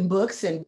books and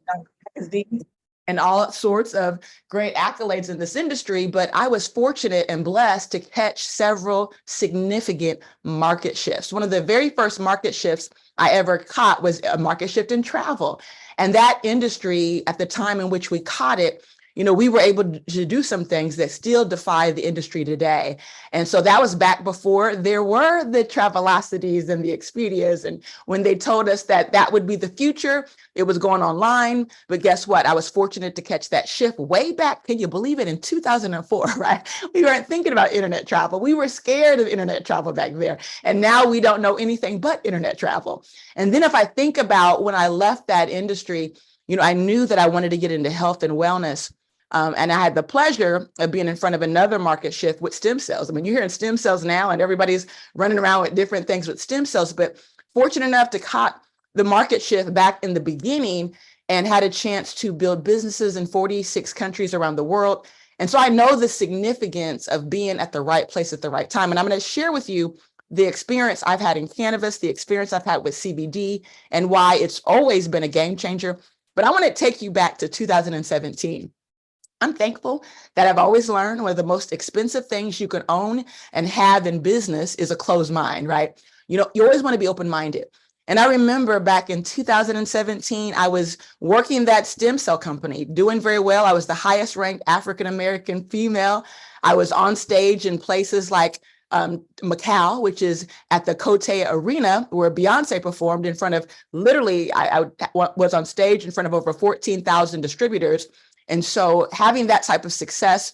magazines and all sorts of great accolades in this industry, but I was fortunate and blessed to catch several significant market shifts. One of the very first market shifts I ever caught was a market shift in travel. And that industry, at the time in which we caught it, we were able to do some things that still defy the industry today. And so that was back before there were the Travelocities and the Expedias. And when they told us that that would be the future, it was going online. But guess what? I was fortunate to catch that shift way back. Can you believe it? In 2004, right? We weren't thinking about internet travel. We were scared of internet travel back there. And now we don't know anything but internet travel. And then if I think about when I left that industry, I knew that I wanted to get into health and wellness. And I had the pleasure of being in front of another market shift with stem cells. I mean, you're hearing stem cells now and everybody's running around with different things with stem cells, but fortunate enough to caught the market shift back in the beginning and had a chance to build businesses in 46 countries around the world. And so I know the significance of being at the right place at the right time. And I'm going to share with you the experience I've had in cannabis, the experience I've had with CBD, and why it's always been a game changer. But I want to take you back to 2017. I'm thankful that I've always learned one of the most expensive things you can own and have in business is a closed mind, right? You always want to be open-minded. And I remember back in 2017, I was working that stem cell company, doing very well. I was the highest ranked African-American female. I was on stage in places like Macau, which is at the Cote Arena where Beyonce performed in front of literally, I was on stage in front of over 14,000 distributors. And so having that type of success,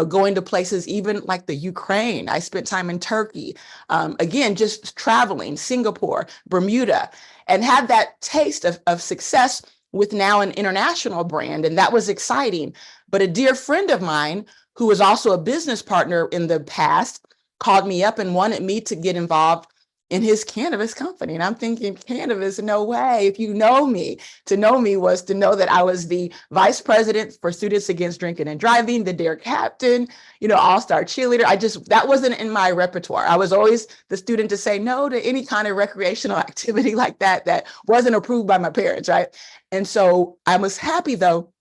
going to places even like the Ukraine, I spent time in Turkey, again, just traveling, Singapore, Bermuda, and had that taste of success with now an international brand. And that was exciting. But a dear friend of mine, who was also a business partner in the past, called me up and wanted me to get involved in his cannabis company. And I'm thinking, cannabis, no way. If you know me, to know me was to know that I was the vice president for Students Against Drinking and Driving, the DARE captain, all-star cheerleader. That wasn't in my repertoire. I was always the student to say no to any kind of recreational activity like that wasn't approved by my parents, right? And so I was happy, though,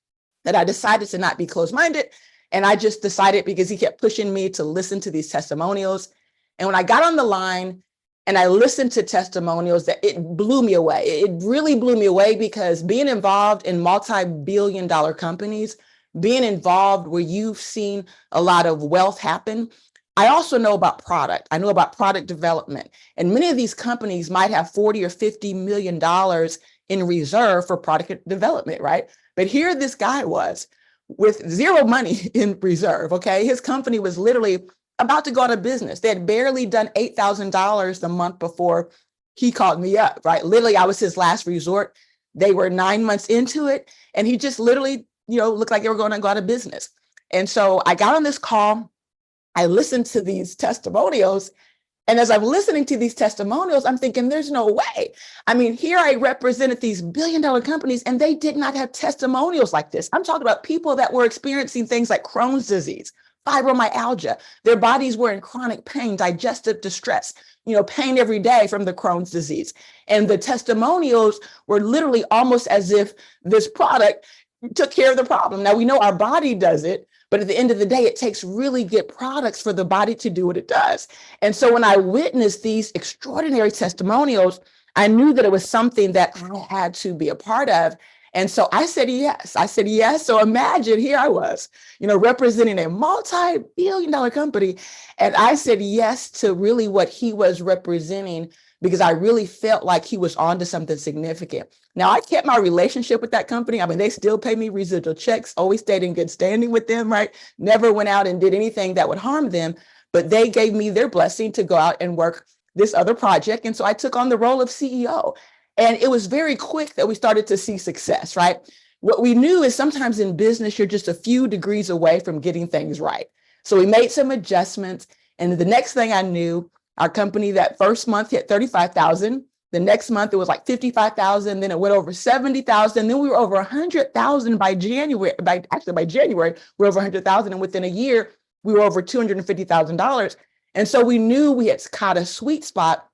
that I decided to not be closed-minded. And I just decided, because he kept pushing me to listen to these testimonials. And when I got on the line, and I listened to testimonials, that it blew me away. It really blew me away, because being involved in multi-billion-dollar companies, being involved where you've seen a lot of wealth happen, I also know about product. I know about product development. And many of these companies might have 40 or $50 million in reserve for product development, right? But here this guy was with zero money in reserve, okay? His company was literally about to go out of business. They had barely done $8,000 the month before he called me up, right? Literally, I was his last resort. They were 9 months into it, and he just literally, looked like they were going to go out of business. And so I got on this call. I listened to these testimonials. And as I'm listening to these testimonials, I'm thinking, there's no way. I mean, here I represented these billion-dollar companies, and they did not have testimonials like this. I'm talking about people that were experiencing things like Crohn's disease, fibromyalgia. Their bodies were in chronic pain, digestive distress, pain every day from the Crohn's disease. And the testimonials were literally almost as if this product took care of the problem. Now, we know our body does it, but at the end of the day, it takes really good products for the body to do what it does. And so when I witnessed these extraordinary testimonials, I knew that it was something that I had to be a part of. And so I said yes. So imagine, here I was, representing a multi-billion-dollar company. And I said yes to really what he was representing, because I really felt like he was onto something significant. Now, I kept my relationship with that company. I mean, they still pay me residual checks, always stayed in good standing with them, right? Never went out and did anything that would harm them, but they gave me their blessing to go out and work this other project. And so I took on the role of CEO. And it was very quick that we started to see success, right? What we knew is sometimes in business, you're just a few degrees away from getting things right. So we made some adjustments. And the next thing I knew, our company that first month hit 35,000. The next month, it was like 55,000. Then it went over 70,000. Then we were over 100,000 by January. By January, we were over 100,000. And within a year, we were over $250,000. And so we knew we had caught a sweet spot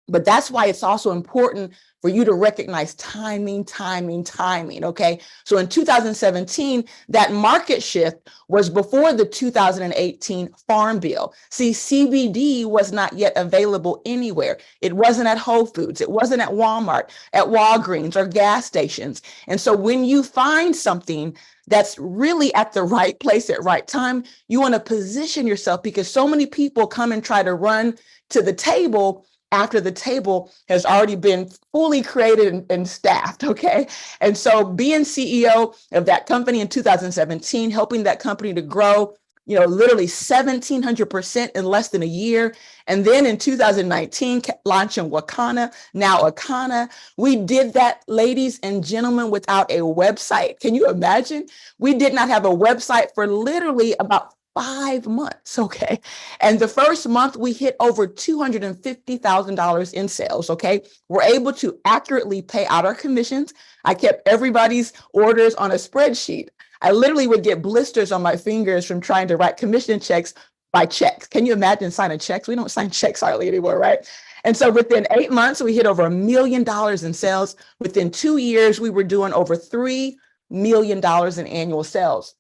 But that's why it's also important for you to recognize timing, okay? So in 2017, that market shift was before the 2018 Farm Bill. See, CBD was not yet available anywhere. It wasn't at Whole Foods. It wasn't at Walmart, at Walgreens or gas stations. And so when you find something that's really at the right place at right time, you want to position yourself, because so many people come and try to run to the table after the table has already been fully created and staffed, okay? And so being CEO of that company in 2017, helping that company to grow, literally 1,700% in less than a year. And then in 2019, launching Wakana, now Akana. We did that, ladies and gentlemen, without a website. Can you imagine? We did not have a website for literally about 5 months, okay? And the first month we hit over $250,000 in sales, okay? We're able to accurately pay out our commissions. I kept everybody's orders on a spreadsheet. I literally would get blisters on my fingers from trying to write commission checks by checks. Can you imagine signing checks? We don't sign checks hardly anymore, right? And so within 8 months, we hit over $1 million in sales. Within 2 years, we were doing over $3 million in annual sales.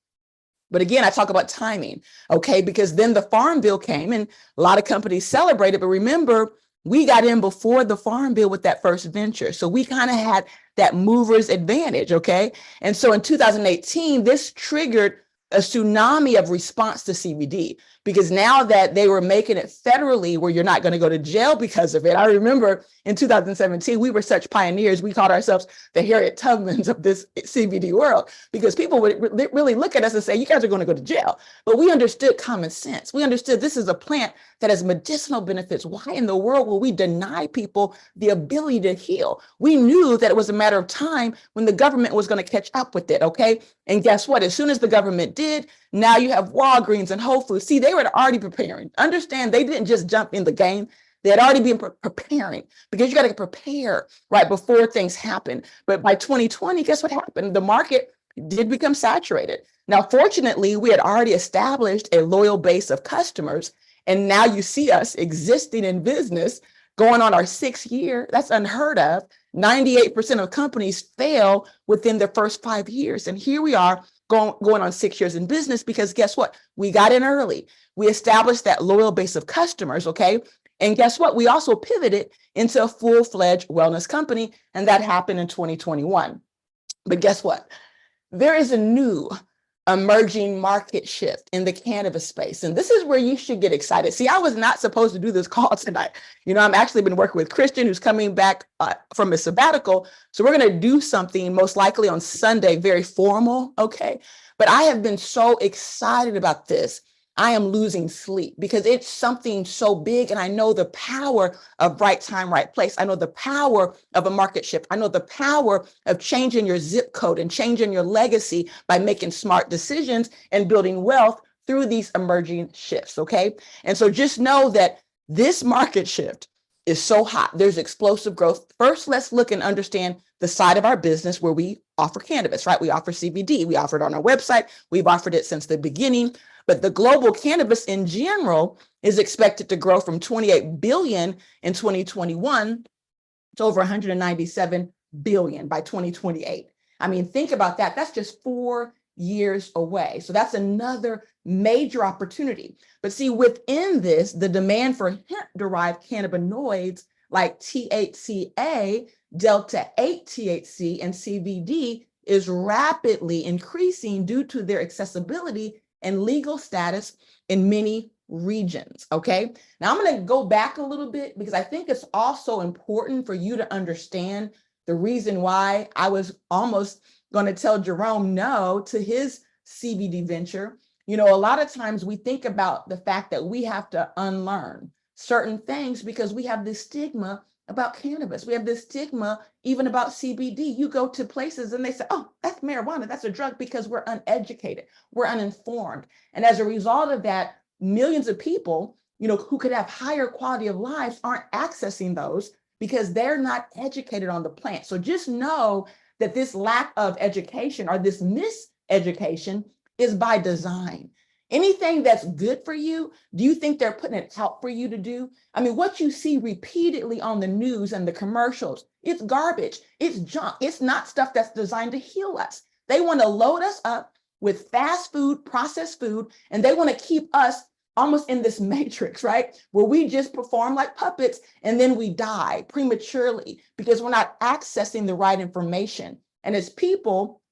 But again, I talk about timing, okay? Because then the Farm Bill came and a lot of companies celebrated. But remember, we got in before the Farm Bill with that first venture. So we kind of had that mover's advantage, okay? And so in 2018, this triggered a tsunami of response to CBD, because now that they were making it federally where you're not going to go to jail because of it. I remember in 2017, we were such pioneers. We called ourselves the Harriet Tubmans of this CBD world, because people would really look at us and say, you guys are going to go to jail. But we understood common sense. We understood this is a plant that has medicinal benefits. Why in the world will we deny people the ability to heal? We knew that it was a matter of time when the government was going to catch up with it, okay? And guess what? As soon as the government did, now you have Walgreens and Whole Foods. See, they were already preparing. Understand, they didn't just jump in the game. They had already been preparing, because you got to prepare right before things happen. But by 2020, guess what happened? The market did become saturated. Now, fortunately, we had already established a loyal base of customers. And now you see us existing in business, going on our 6th year. That's unheard of. 98% of companies fail within their first 5 years. And here we are going on 6 years in business, because guess what? We got in early. We established that loyal base of customers, okay? And guess what? We also pivoted into a full-fledged wellness company, and that happened in 2021. But guess what? There is a new emerging market shift in the cannabis space. And this is where you should get excited. See, I was not supposed to do this call tonight. I'm actually been working with Christian, who's coming back from a sabbatical. So we're going to do something most likely on Sunday, very formal, okay? But I have been so excited about this. I am losing sleep, because it's something so big. And I know the power of right time, right place. I know the power of a market shift. I know the power of changing your zip code and changing your legacy by making smart decisions and building wealth through these emerging shifts, okay? And so just know that this market shift is so hot. There's explosive growth. First, let's look and understand the side of our business where we offer cannabis, right? We offer CBD. We offer it on our website. We've offered it since the beginning. But the global cannabis in general is expected to grow from 28 billion in 2021 to over 197 billion by 2028. I mean, think about that. That's just 4 years away. So that's another major opportunity. But see, within this, the demand for hemp-derived cannabinoids like THCA, Delta-8 THC, and CBD is rapidly increasing due to their accessibility and legal status in many regions, okay? Now I'm gonna go back a little bit, because I think it's also important for you to understand the reason why I was almost gonna tell Jerome no to his CBD venture. A lot of times we think about the fact that we have to unlearn certain things because we have this stigma about cannabis. We have this stigma even about CBD. You go to places and they say, oh, that's marijuana, that's a drug, because we're uneducated, we're uninformed. And as a result of that, millions of people, who could have higher quality of lives aren't accessing those because they're not educated on the plant. So just know that this lack of education or this miseducation is by design. Anything that's good for you, do you think they're putting it out for you to do? I mean, what you see repeatedly on the news and the commercials, it's garbage, it's junk, it's not stuff that's designed to heal us. They want to load us up with fast food, processed food, and they want to keep us almost in this matrix, right? Where we just perform like puppets and then we die prematurely because we're not accessing the right information. And as people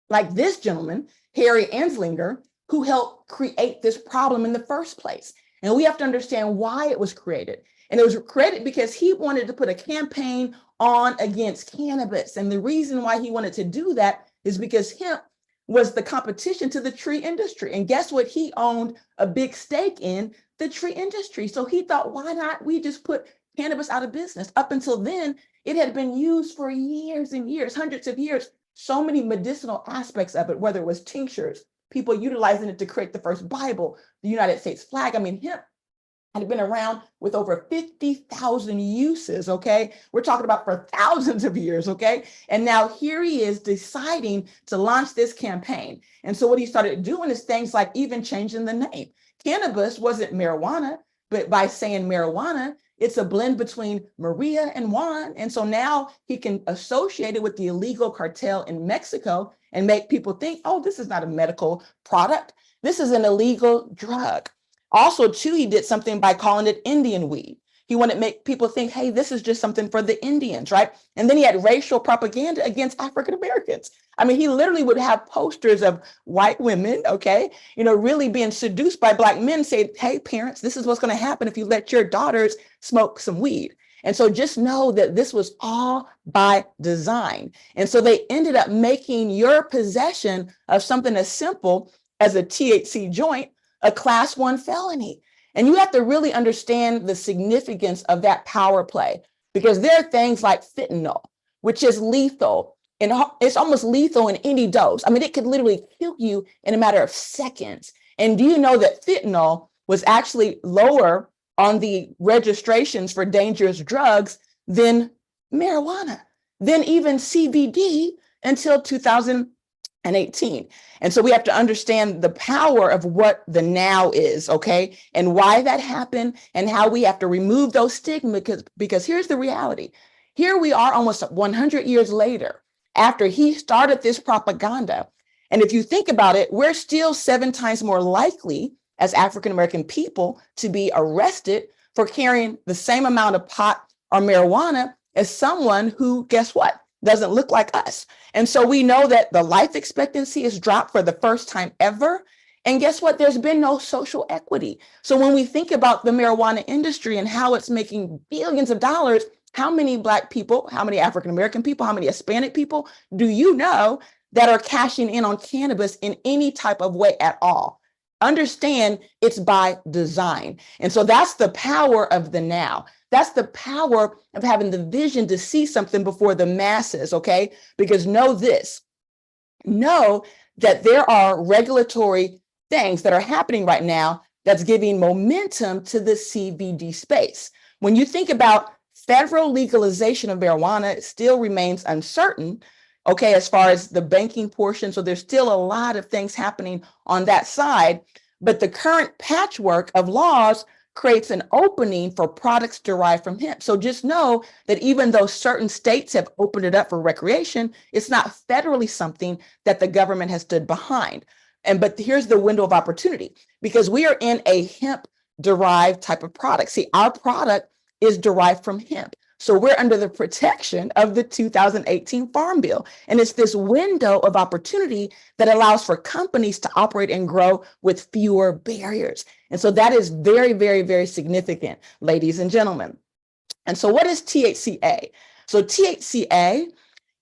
like this gentleman, Harry Anslinger, who helped create this problem in the first place. And we have to understand why it was created. And it was created because he wanted to put a campaign on against cannabis. And the reason why he wanted to do that is because hemp was the competition to the tree industry. And guess what? He owned a big stake in the tree industry. So he thought, why not we just put cannabis out of business? Up until then, it had been used for years and years, hundreds of years. So many medicinal aspects of it, whether it was tinctures, people utilizing it to create the first Bible, the United States flag. I mean, hemp had been around with over 50,000 uses, okay? We're talking about for thousands of years, okay? And now here he is deciding to launch this campaign. And so what he started doing is things like even changing the name. Cannabis wasn't marijuana, but by saying marijuana, it's a blend between Maria and Juan. And so now he can associate it with the illegal cartel in Mexico and make people think, oh, this is not a medical product. This is an illegal drug. Also, too, he did something by calling it Indian weed. He wanted to make people think, hey, this is just something for the Indians, right? And then he had racial propaganda against African Americans. I mean, he literally would have posters of white women, okay, really being seduced by Black men, say, hey, parents, this is what's going to happen if you let your daughters smoke some weed. And so just know that this was all by design. And so they ended up making your possession of something as simple as a THC joint a class 1 felony. And you have to really understand the significance of that power play, because there are things like fentanyl, which is lethal. And it's almost lethal in any dose. I mean, it could literally kill you in a matter of seconds. And do you know that fentanyl was actually lower on the registrations for dangerous drugs than marijuana, than even CBD until 2018. And so we have to understand the power of what the now is, okay? And why that happened and how we have to remove those stigmas, because here's the reality. Here we are almost 100 years later after he started this propaganda. And if you think about it, we're still 7 times more likely as African-American people to be arrested for carrying the same amount of pot or marijuana as someone who, guess what, doesn't look like us. And so we know that the life expectancy is dropped for the first time ever. And guess what? There's been no social equity. So when we think about the marijuana industry and how it's making billions of dollars, how many Black people, how many African-American people, how many Hispanic people do you know that are cashing in on cannabis in any type of way at all? Understand it's by design. And so that's the power of the now. That's the power of having the vision to see something before the masses, okay? Because know this, know that there are regulatory things that are happening right now that's giving momentum to the CBD space. When you think about federal legalization of marijuana, it still remains uncertain, okay, as far as the banking portion. So there's still a lot of things happening on that side, but the current patchwork of laws creates an opening for products derived from hemp. So just know that even though certain states have opened it up for recreation, it's not federally something that the government has stood behind. But here's the window of opportunity, because we are in a hemp derived type of product. See, our product is derived from hemp. So we're under the protection of the 2018 Farm Bill. And it's this window of opportunity that allows for companies to operate and grow with fewer barriers. And so that is very, very, very significant, ladies and gentlemen. And so what is THCA? So THCA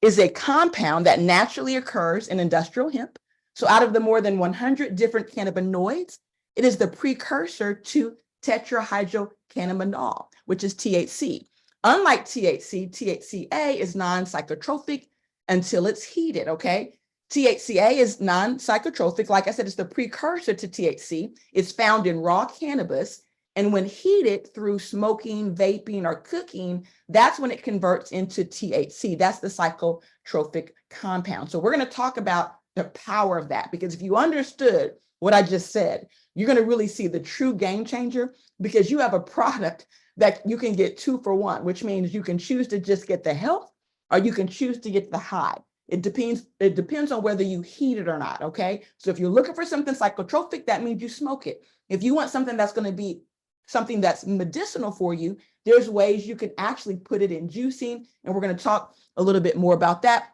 is a compound that naturally occurs in industrial hemp. So out of the more than 100 different cannabinoids, it is the precursor to tetrahydrocannabinol, which is THC. Unlike THC, THCA is non-psychotropic until it's heated, okay? THCA is non-psychotropic. Like I said, it's the precursor to THC. It's found in raw cannabis. And when heated through smoking, vaping, or cooking, that's when it converts into THC. That's the psychotropic compound. So we're going to talk about the power of that, because if you understood what I just said, you're going to really see the true game changer, because you have a product that you can get 2 for 1, which means you can choose to just get the health, or you can choose to get the high. It depends on whether you heat it or not, okay? So if you're looking for something psychotropic, that means you smoke it. If you want something that's going to be something that's medicinal for you, there's ways you can actually put it in juicing, and we're going to talk a little bit more about that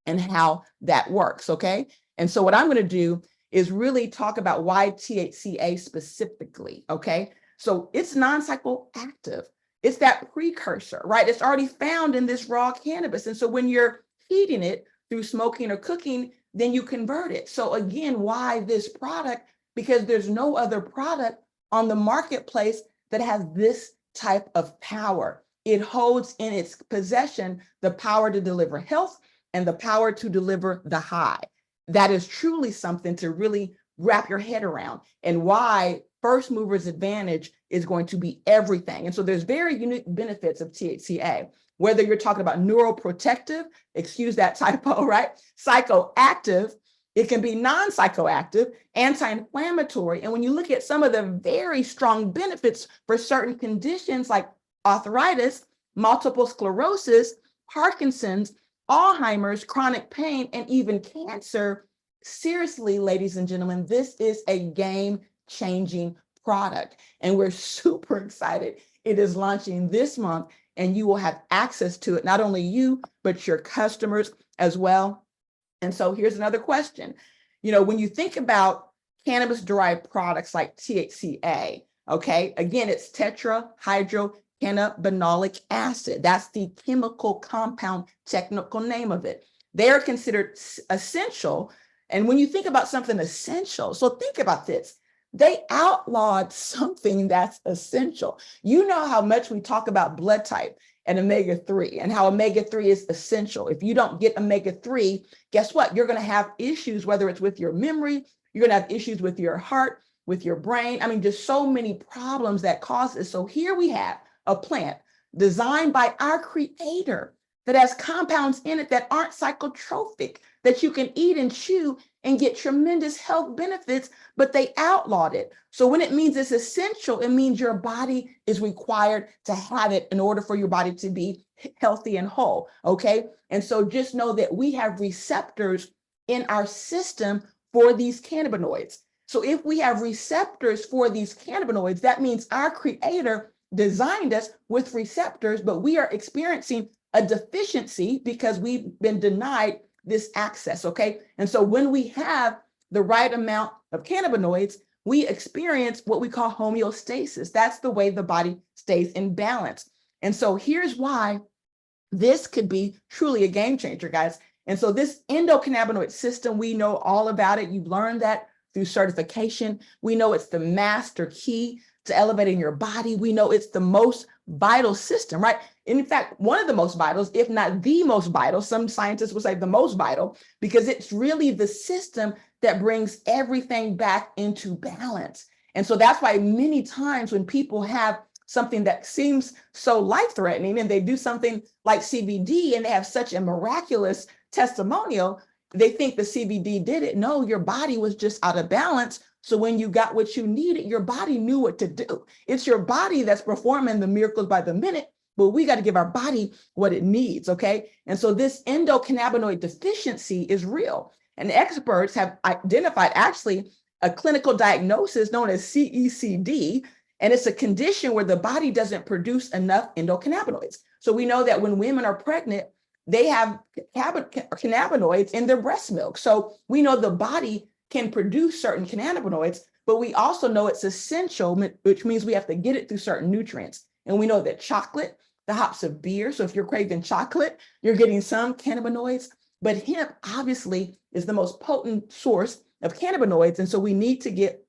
and how that works, okay? And so what I'm going to do is really talk about why THCA specifically, okay? So it's non-psychoactive. It's that precursor, right? It's already found in this raw cannabis. And so when you're heating it through smoking or cooking, then you convert it. So again, why this product? Because there's no other product on the marketplace that has this type of power. It holds in its possession the power to deliver health and the power to deliver the high. That is truly something to really wrap your head around, and why first mover's advantage is going to be everything. And so there's very unique benefits of THCA, whether you're talking about neuroprotective, excuse that typo, right? Psychoactive, it can be non-psychoactive, anti-inflammatory. And when you look at some of the very strong benefits for certain conditions like arthritis, multiple sclerosis, Parkinson's, Alzheimer's, chronic pain, and even cancer, seriously, ladies and gentlemen, this is a game-changing product. And we're super excited. It is launching this month, and you will have access to it, not only you, but your customers as well. And so here's another question. When you think about cannabis-derived products like THCA, okay, again, it's tetrahydrocannabinolic acid. That's the chemical compound technical name of it. They are considered essential. And when you think about something essential, so think about this. They outlawed something that's essential. You know how much we talk about blood type and omega-3 and how omega-3 is essential. If you don't get omega-3, guess what? You're going to have issues, whether it's with your memory, you're going to have issues with your heart, with your brain. I mean, just so many problems that cause this. So here we have a plant designed by our creator that has compounds in it that aren't psychotropic, that you can eat and chew and get tremendous health benefits, but they outlawed it. So when it means it's essential, it means your body is required to have it in order for your body to be healthy and whole, okay? And so just know that we have receptors in our system for these cannabinoids. So if we have receptors for these cannabinoids, that means our creator designed us with receptors, but we are experiencing a deficiency because we've been denied this access, okay? And so when we have the right amount of cannabinoids, we experience what we call homeostasis. That's the way the body stays in balance. And so here's why this could be truly a game changer, guys. And so this endocannabinoid system, we know all about it. You've learned that through certification. We know it's the master key to elevating your body. We know it's the most vital system, right? In fact, one of the most vital, if not the most vital, some scientists would say the most vital, because it's really the system that brings everything back into balance. And so that's why many times when people have something that seems so life-threatening and they do something like CBD and they have such a miraculous testimonial, they think the CBD did it. No, your body was just out of balance. So when you got what you needed, your body knew what to do. It's your body that's performing the miracles by the minute, but we got to give our body what it needs, okay? And so this endocannabinoid deficiency is real. And experts have identified actually a clinical diagnosis known as CECD, and it's a condition where the body doesn't produce enough endocannabinoids. So we know that when women are pregnant, they have cannabinoids in their breast milk. So we know the body can produce certain cannabinoids, but we also know it's essential, which means we have to get it through certain nutrients. And we know that chocolate, the hops of beer, so if you're craving chocolate, you're getting some cannabinoids, but hemp obviously is the most potent source of cannabinoids. And so we need to get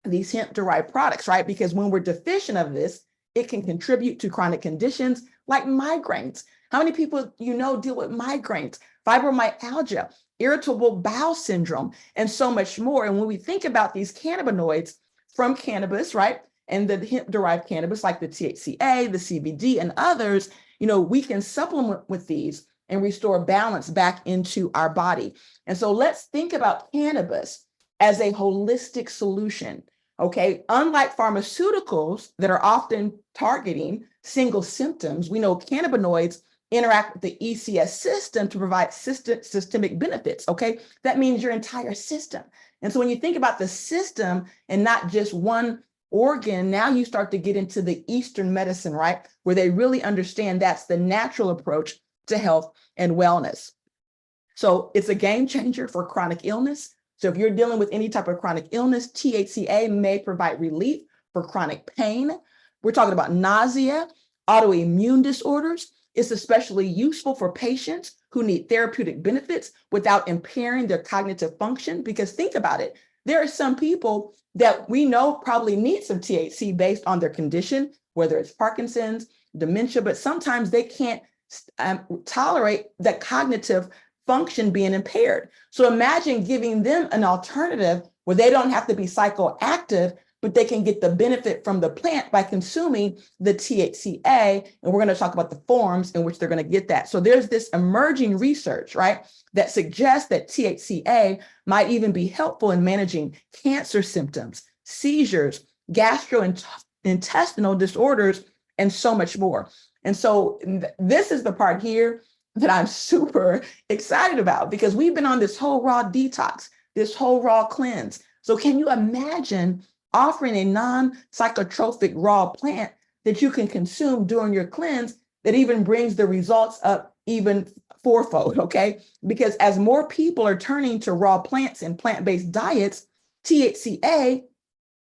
these hemp-derived products, right? Because when we're deficient of this, it can contribute to chronic conditions like migraines. How many people deal with migraines, fibromyalgia, irritable bowel syndrome, and so much more? And when we think about these cannabinoids from cannabis, right, and the hemp-derived cannabis like the THCA, the CBD, and others, we can supplement with these and restore balance back into our body. And so let's think about cannabis as a holistic solution. Okay, unlike pharmaceuticals that are often targeting single symptoms, we know cannabinoids interact with the ECS system to provide systemic benefits. Okay, that means your entire system. And so when you think about the system and not just one organ, now you start to get into the Eastern medicine, right? Where they really understand that's the natural approach to health and wellness. So it's a game changer for chronic illness. So if you're dealing with any type of chronic illness, THCA may provide relief for chronic pain. We're talking about nausea, autoimmune disorders. It's especially useful for patients who need therapeutic benefits without impairing their cognitive function. Because think about it, there are some people that we know probably need some THC based on their condition, whether it's Parkinson's, dementia, but sometimes they can't tolerate that cognitive function being impaired. So imagine giving them an alternative where they don't have to be psychoactive, but they can get the benefit from the plant by consuming the THCA. And we're going to talk about the forms in which they're going to get that. So there's this emerging research, right, that suggests that THCA might even be helpful in managing cancer symptoms, seizures, gastrointestinal disorders, and so much more. And so this is the part here that I'm super excited about, because we've been on this whole raw detox, this whole raw cleanse. So can you imagine offering a non-psychotropic raw plant that you can consume during your cleanse that even brings the results up even fourfold, okay? Because as more people are turning to raw plants and plant-based diets, THCA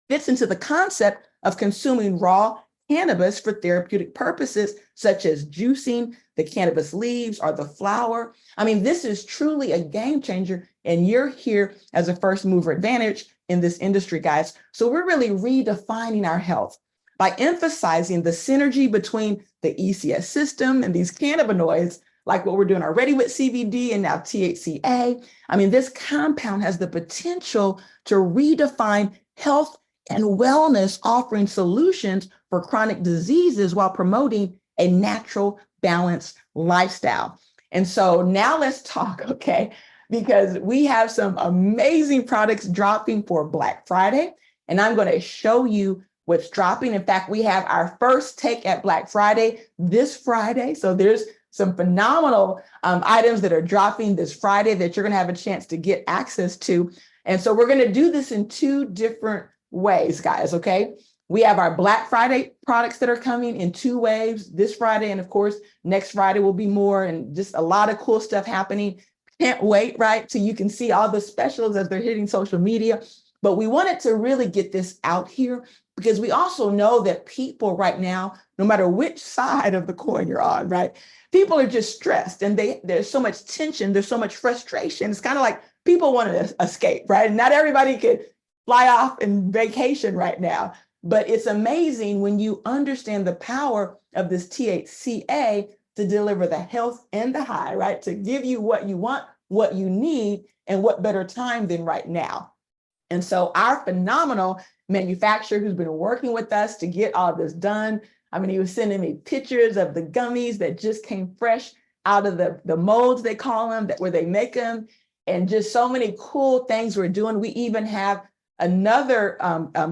fits into the concept of consuming raw cannabis for therapeutic purposes, such as juicing the cannabis leaves or the flower. I mean, this is truly a game changer, and you're here as a first mover advantage in this industry, guys. So we're really redefining our health by emphasizing the synergy between the ECS system and these cannabinoids, like what we're doing already with CBD and now THCA. I mean, this compound has the potential to redefine health and wellness, offering solutions for chronic diseases while promoting a natural, balanced lifestyle. And so now let's talk, okay? Because we have some amazing products dropping for Black Friday, and I'm going to show you what's dropping. In fact, we have our first take at Black Friday this Friday. So there's some phenomenal items that are dropping this Friday that you're going to have a chance to get access to. And so we're going to do this in two different ways, guys, okay? We have our Black Friday products that are coming in two waves this Friday. And of course, next Friday will be more, and just a lot of cool stuff happening. Can't wait, right? So you can see all the specials as they're hitting social media. But we wanted to really get this out here because we also know that people right now, no matter which side of the coin you're on, right? People are just stressed, and there's so much tension, there's so much frustration. It's kind of like people want to escape, right? Not everybody could fly off and vacation right now. But it's amazing when you understand the power of this THCA to deliver the health and the high, right? To give you what you want, what you need, and what better time than right now. And so our phenomenal manufacturer who's been working with us to get all this done, I mean, he was sending me pictures of the gummies that just came fresh out of the molds, they call them, where they make them, and just so many cool things we're doing. We even have another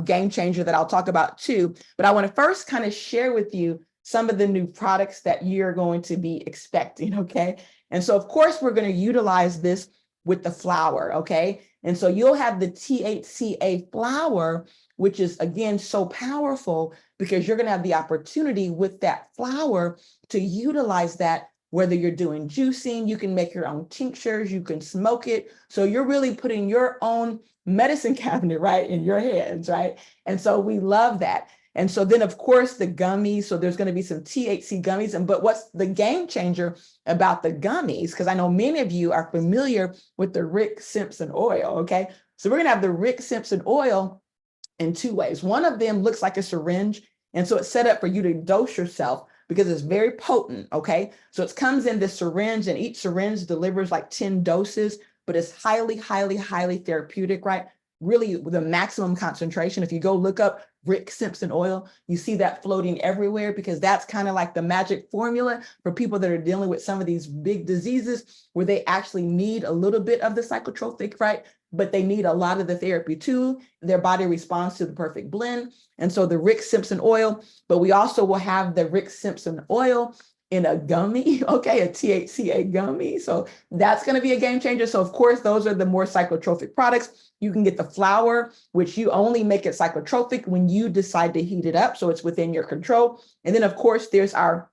game changer that I'll talk about too. But I want to first kind of share with you some of the new products that you're going to be expecting, okay? And so, of course, we're going to utilize this with the flower, okay? And so you'll have the THCA flower, which is, again, so powerful because you're going to have the opportunity with that flower to utilize that. Whether you're doing juicing, you can make your own tinctures, you can smoke it. So you're really putting your own medicine cabinet, right, in your hands, right? And so we love that. And so then, of course, the gummies. So there's going to be some THC gummies. But what's the game changer about the gummies? Because I know many of you are familiar with the Rick Simpson oil, okay? So we're going to have the Rick Simpson oil in two ways. One of them looks like a syringe. And so it's set up for you to dose yourself because it's very potent, okay? So it comes in this syringe, and each syringe delivers like 10 doses, but it's highly, highly, highly therapeutic, right? really the maximum concentration. If you go look up Rick Simpson oil, you see that floating everywhere, because that's kind of like the magic formula for people that are dealing with some of these big diseases where they actually need a little bit of the psychotropic, right? But they need a lot of the therapy too. Their body responds to the perfect blend. And so the Rick Simpson oil, but we also will have the Rick Simpson oil in a gummy, okay, a THCA gummy. So that's going to be a game changer. So of course, those are the more psychotropic products. You can get the flower, which you only make it psychotropic when you decide to heat it up. So it's within your control. And then of course, there's our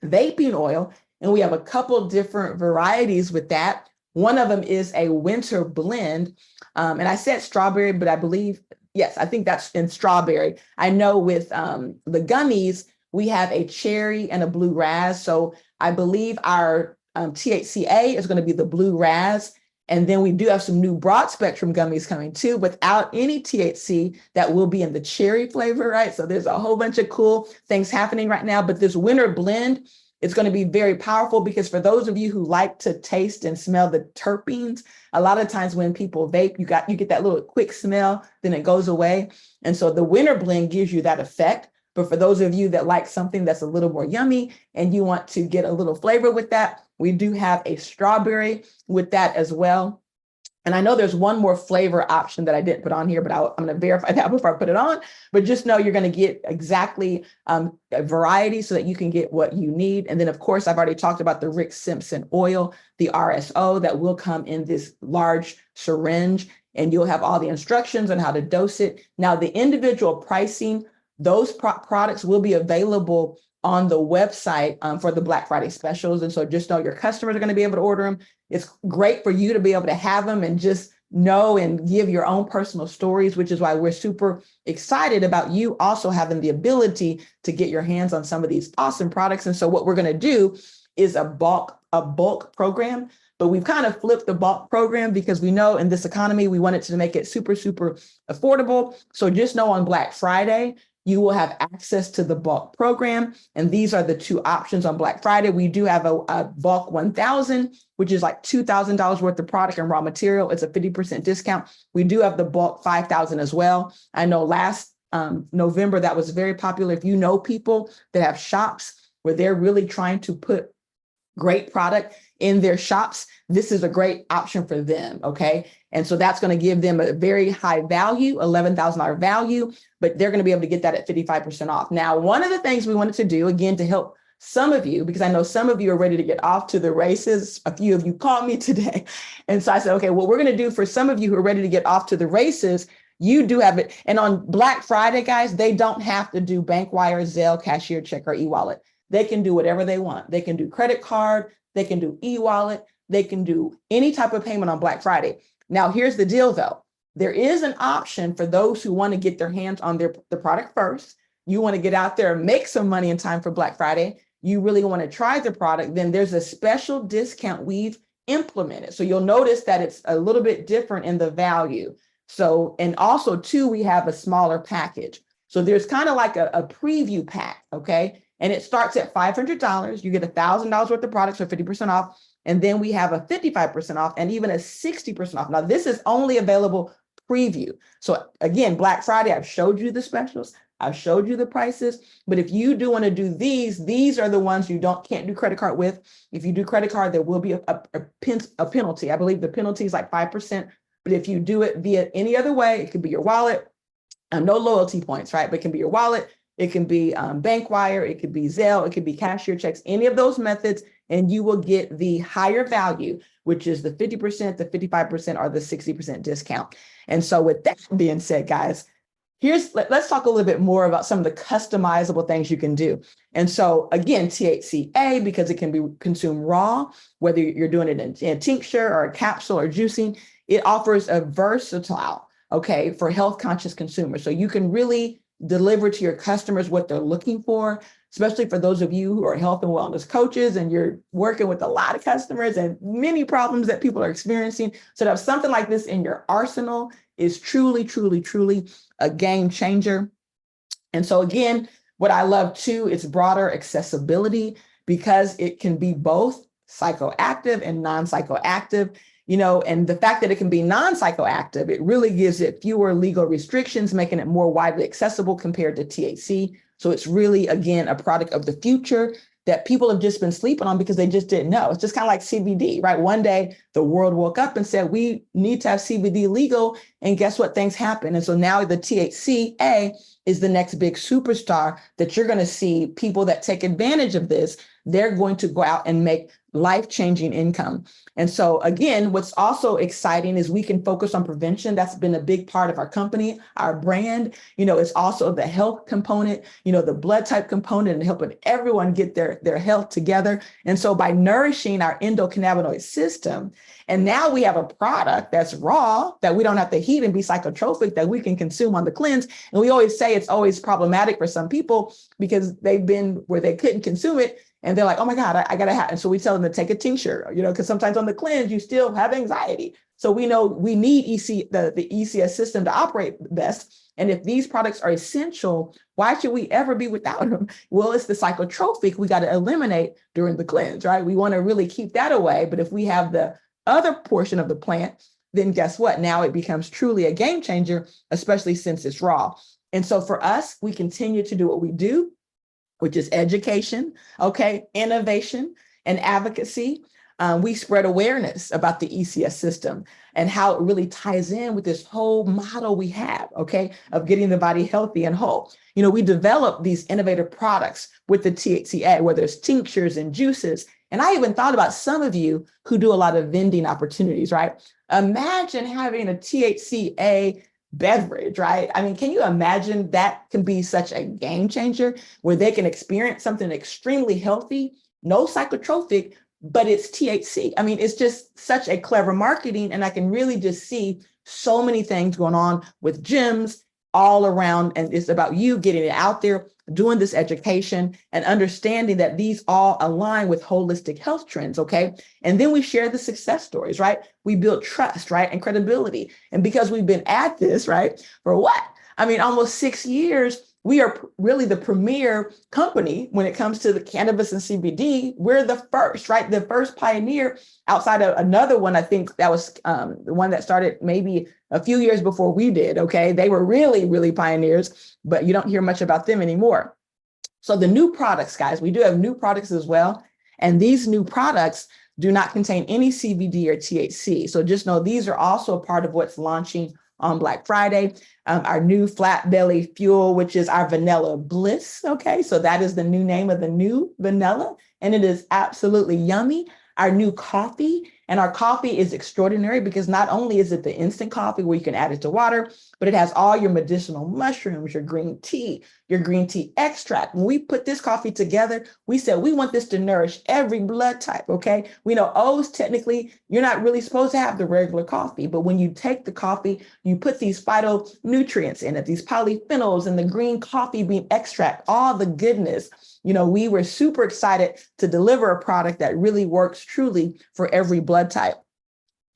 vaping oil, and we have a couple different varieties with that. One of them is a winter blend. And I said strawberry, but I believe, yes, I think that's in strawberry. I know with the gummies, we have a cherry and a blue raz. So I believe our THCA is going to be the blue raz. And then we do have some new broad spectrum gummies coming too, without any THC, that will be in the cherry flavor, right? So there's a whole bunch of cool things happening right now. But this winter blend is going to be very powerful, because for those of you who like to taste and smell the terpenes, a lot of times when people vape, you get that little quick smell, then it goes away. And so the winter blend gives you that effect. But for those of you that like something that's a little more yummy and you want to get a little flavor with that, we do have a strawberry with that as well. And I know there's one more flavor option that I didn't put on here, but I'm going to verify that before I put it on. But just know you're going to get exactly a variety so that you can get what you need. And then, of course, I've already talked about the Rick Simpson oil, the RSO, that will come in this large syringe, and you'll have all the instructions on how to dose it. Now, the individual pricing, those products will be available on the website for the Black Friday specials. And so just know your customers are going to be able to order them. It's great for you to be able to have them and just know and give your own personal stories, which is why we're super excited about you also having the ability to get your hands on some of these awesome products. And so what we're going to do is a bulk program. But we've kind of flipped the bulk program because we know in this economy, we wanted to make it super, super affordable. So just know on Black Friday, you will have access to the bulk program. And these are the two options on Black Friday. We do have a bulk 1,000, which is like $2,000 worth of product and raw material. It's a 50% discount. We do have the bulk 5,000 as well. I know last November, that was very popular. If you know people that have shops where they're really trying to put great product in their shops, this is a great option for them, okay? And so that's going to give them a very high value, $11,000 value, but they're going to be able to get that at 55% off. Now, one of the things we wanted to do, again, to help some of you, because I know some of you are ready to get off to the races. A few of you called me today. And so I said, okay, what we're going to do for some of you who are ready to get off to the races, you do have it. And on Black Friday, guys, they don't have to do bank wire, Zelle, cashier check, or e-wallet. They can do whatever they want. They can do credit card, they can do e-wallet, they can do any type of payment on Black Friday. Now, here's the deal though. There is an option for those who want to get their hands on the product first. You want to get out there and make some money in time for Black Friday. You really want to try the product, then there's a special discount we've implemented. So you'll notice that it's a little bit different in the value. So, and also too, we have a smaller package. So there's kind of like a preview pack, okay? And it starts at $500. You get $1,000 worth of products for 50% off. And then we have a 55% off and even a 60% off. Now, this is only available preview. So again, Black Friday, I've showed you the specials. I've showed you the prices. But if you do want to do these are the ones you can't do credit card with. If you do credit card, there will be a penalty. I believe the penalty is like 5%. But if you do it via any other way, it could be your wallet. No loyalty points, right? But it can be your wallet. It can be bank wire, it could be Zelle, it could be cashier checks, any of those methods, and you will get the higher value, which is the 50%, the 55%, or the 60% discount. And so with that being said, guys, let's talk a little bit more about some of the customizable things you can do. And so again, THCA, because it can be consumed raw, whether you're doing it in a tincture or a capsule or juicing, it offers a versatile, okay, for health conscious consumers. So you can really deliver to your customers what they're looking for, especially for those of you who are health and wellness coaches and you're working with a lot of customers and many problems that people are experiencing. So to have something like this in your arsenal is truly, truly, truly a game changer. And so again, what I love too, it's broader accessibility because it can be both psychoactive and non-psychoactive. And the fact that it can be non-psychoactive, it really gives it fewer legal restrictions, making it more widely accessible compared to THC. So it's really, again, a product of the future that people have just been sleeping on because they just didn't know. It's just kind of like CBD, right? One day the world woke up and said, we need to have CBD legal. And guess what? Things happen. And so now the THCA is the next big superstar that you're going to see. People that take advantage of this, they're going to go out and make life-changing income. And so again, what's also exciting is we can focus on prevention. That's been a big part of our company, our brand. It's also the health component, the blood type component, and helping everyone get their health together. And so by nourishing our endocannabinoid system, and now we have a product that's raw, that we don't have to heat and be psychotropic, that we can consume on the cleanse. And we always say it's always problematic for some people because they've been where they couldn't consume it. And they're like, oh my God, I got to have. And so we tell them to take a tincture, because sometimes on the cleanse, you still have anxiety. So we know we need the ECS system to operate best. And if these products are essential, why should we ever be without them? Well, it's the psychotropic we got to eliminate during the cleanse, right? We want to really keep that away. But if we have the other portion of the plant, then guess what? Now it becomes truly a game changer, especially since it's raw. And so for us, we continue to do what we do, which is education, innovation and advocacy. We spread awareness about the ECS system and how it really ties in with this whole model we have, of getting the body healthy and whole. We develop these innovative products with the THCA, whether it's tinctures and juices. And I even thought about some of you who do a lot of vending opportunities, right? Imagine having a THCA beverage, right? I mean, can you imagine that can be such a game changer where they can experience something extremely healthy, no psychotropic, but it's THC. I mean, it's just such a clever marketing. And I can really just see so many things going on with gyms all around. And it's about you getting it out there, doing this education and understanding that these all align with holistic health trends, And then we share the success stories, right? We build trust, right? And credibility. And because we've been at this, right, for what? I mean, almost 6 years, we are really the premier company when it comes to the cannabis and CBD. We're the first, right? The first pioneer outside of another one. I think that was the one that started maybe a few years before we did. They were really, really pioneers, but you don't hear much about them anymore. So the new products, guys, we do have new products as well. And these new products do not contain any CBD or THC. So just know these are also a part of what's launching on Black Friday. Our new Flat Belly Fuel, which is our Vanilla Bliss. So that is the new name of the new vanilla, and it is absolutely yummy. Our new coffee, and our coffee is extraordinary because not only is it the instant coffee where you can add it to water, but it has all your medicinal mushrooms, your green tea extract. When we put this coffee together, we said we want this to nourish every blood type, We know O's technically, you're not really supposed to have the regular coffee, but when you take the coffee, you put these phytonutrients in it, these polyphenols and the green coffee bean extract, all the goodness. We were super excited to deliver a product that really works truly for every blood type.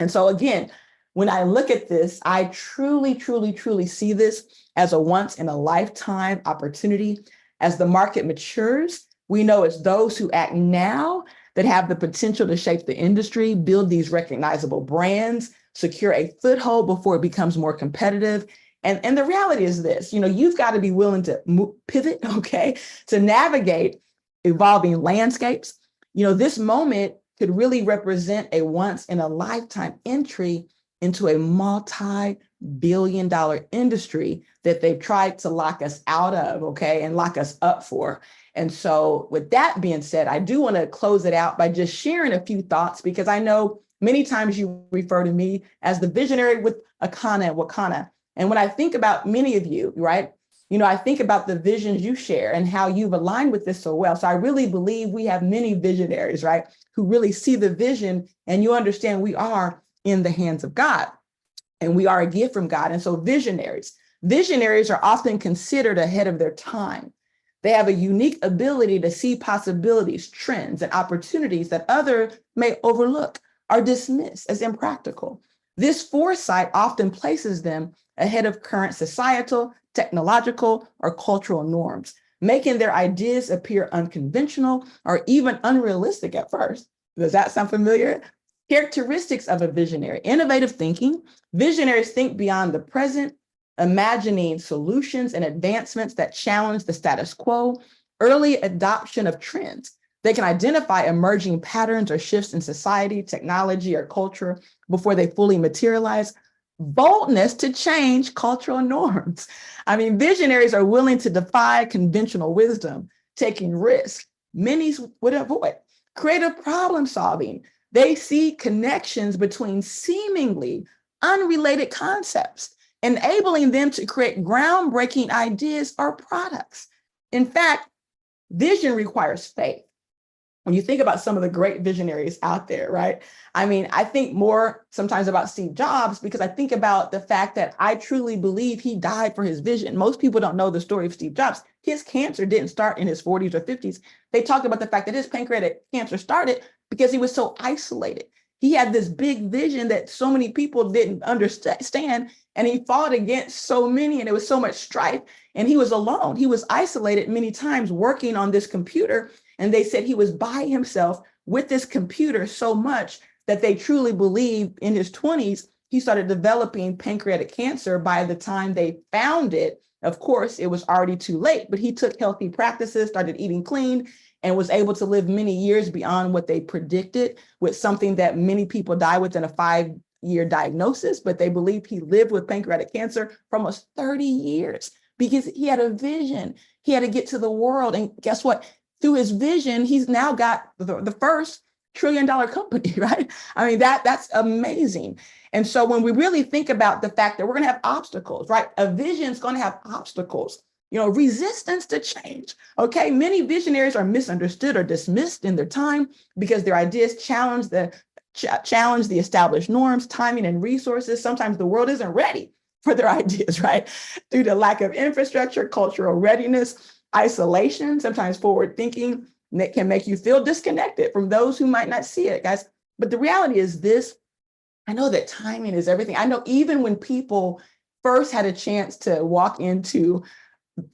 And so again, when I look at this, I truly, truly, truly see this as a once in a lifetime opportunity. As the market matures, we know it's those who act now that have the potential to shape the industry, build these recognizable brands, secure a foothold before it becomes more competitive. And the reality is this, you've got to be willing to pivot, to navigate evolving landscapes. This moment could really represent a once in a lifetime entry into a multi-billion-dollar industry that they've tried to lock us out of, and lock us up for. And so with that being said, I do want to close it out by just sharing a few thoughts, because I know many times you refer to me as the visionary with Akana and Wakana. And when I think about many of you, right, I think about the visions you share and how you've aligned with this so well. So I really believe we have many visionaries, right, who really see the vision, and you understand we are in the hands of God and we are a gift from God. And so visionaries are often considered ahead of their time. They have a unique ability to see possibilities, trends, and opportunities that others may overlook or dismiss as impractical. This foresight often places them ahead of current societal, technological, or cultural norms, making their ideas appear unconventional or even unrealistic at first. Does that sound familiar? Characteristics of a visionary: innovative thinking. Visionaries think beyond the present, imagining solutions and advancements that challenge the status quo. Early adoption of trends. They can identify emerging patterns or shifts in society, technology, or culture before they fully materialize. Boldness to change cultural norms. I mean, visionaries are willing to defy conventional wisdom, taking risks many would avoid. Creative problem solving. They see connections between seemingly unrelated concepts, enabling them to create groundbreaking ideas or products. In fact, vision requires faith. When you think about some of the great visionaries out there, right? I mean, I think more sometimes about Steve Jobs because I think about the fact that I truly believe he died for his vision. Most people don't know the story of Steve Jobs. His cancer didn't start in his 40s or 50s. They talked about the fact that his pancreatic cancer started because he was so isolated. He had this big vision that so many people didn't understand, and he fought against so many, and it was so much strife, and he was alone. He was isolated many times working on this computer. And they said he was by himself with this computer so much that they truly believe in his 20s, he started developing pancreatic cancer. By the time they found it, of course, it was already too late, but he took healthy practices, started eating clean, and was able to live many years beyond what they predicted with something that many people die within a 5-year diagnosis, but they believe he lived with pancreatic cancer for almost 30 years because he had a vision. He had to get to the world. And guess what? Through his vision, he's now got the first $1 trillion company, right? I mean, that's amazing. And so when we really think about the fact that we're going to have obstacles, right? A vision is going to have obstacles, resistance to change. Okay. Many visionaries are misunderstood or dismissed in their time because their ideas challenge the established norms, timing, and resources. Sometimes the world isn't ready for their ideas, right? Due to lack of infrastructure, cultural readiness, isolation, sometimes forward thinking that can make you feel disconnected from those who might not see it, guys. But the reality is this: I know that timing is everything. I know even when people first had a chance to walk into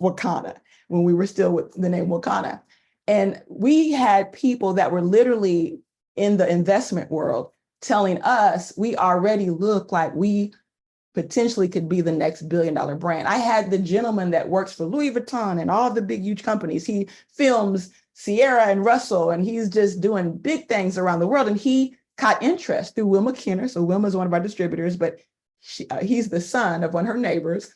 Wakanda, when we were still with the name Wakanda, and we had people that were literally in the investment world telling us we already look like we potentially could be the next $1 billion brand. I had the gentleman that works for Louis Vuitton and all the big, huge companies. He films Sierra and Russell, and he's just doing big things around the world. And he caught interest through Wilma Kenner. So Wilma's one of our distributors, but he's the son of one of her neighbors.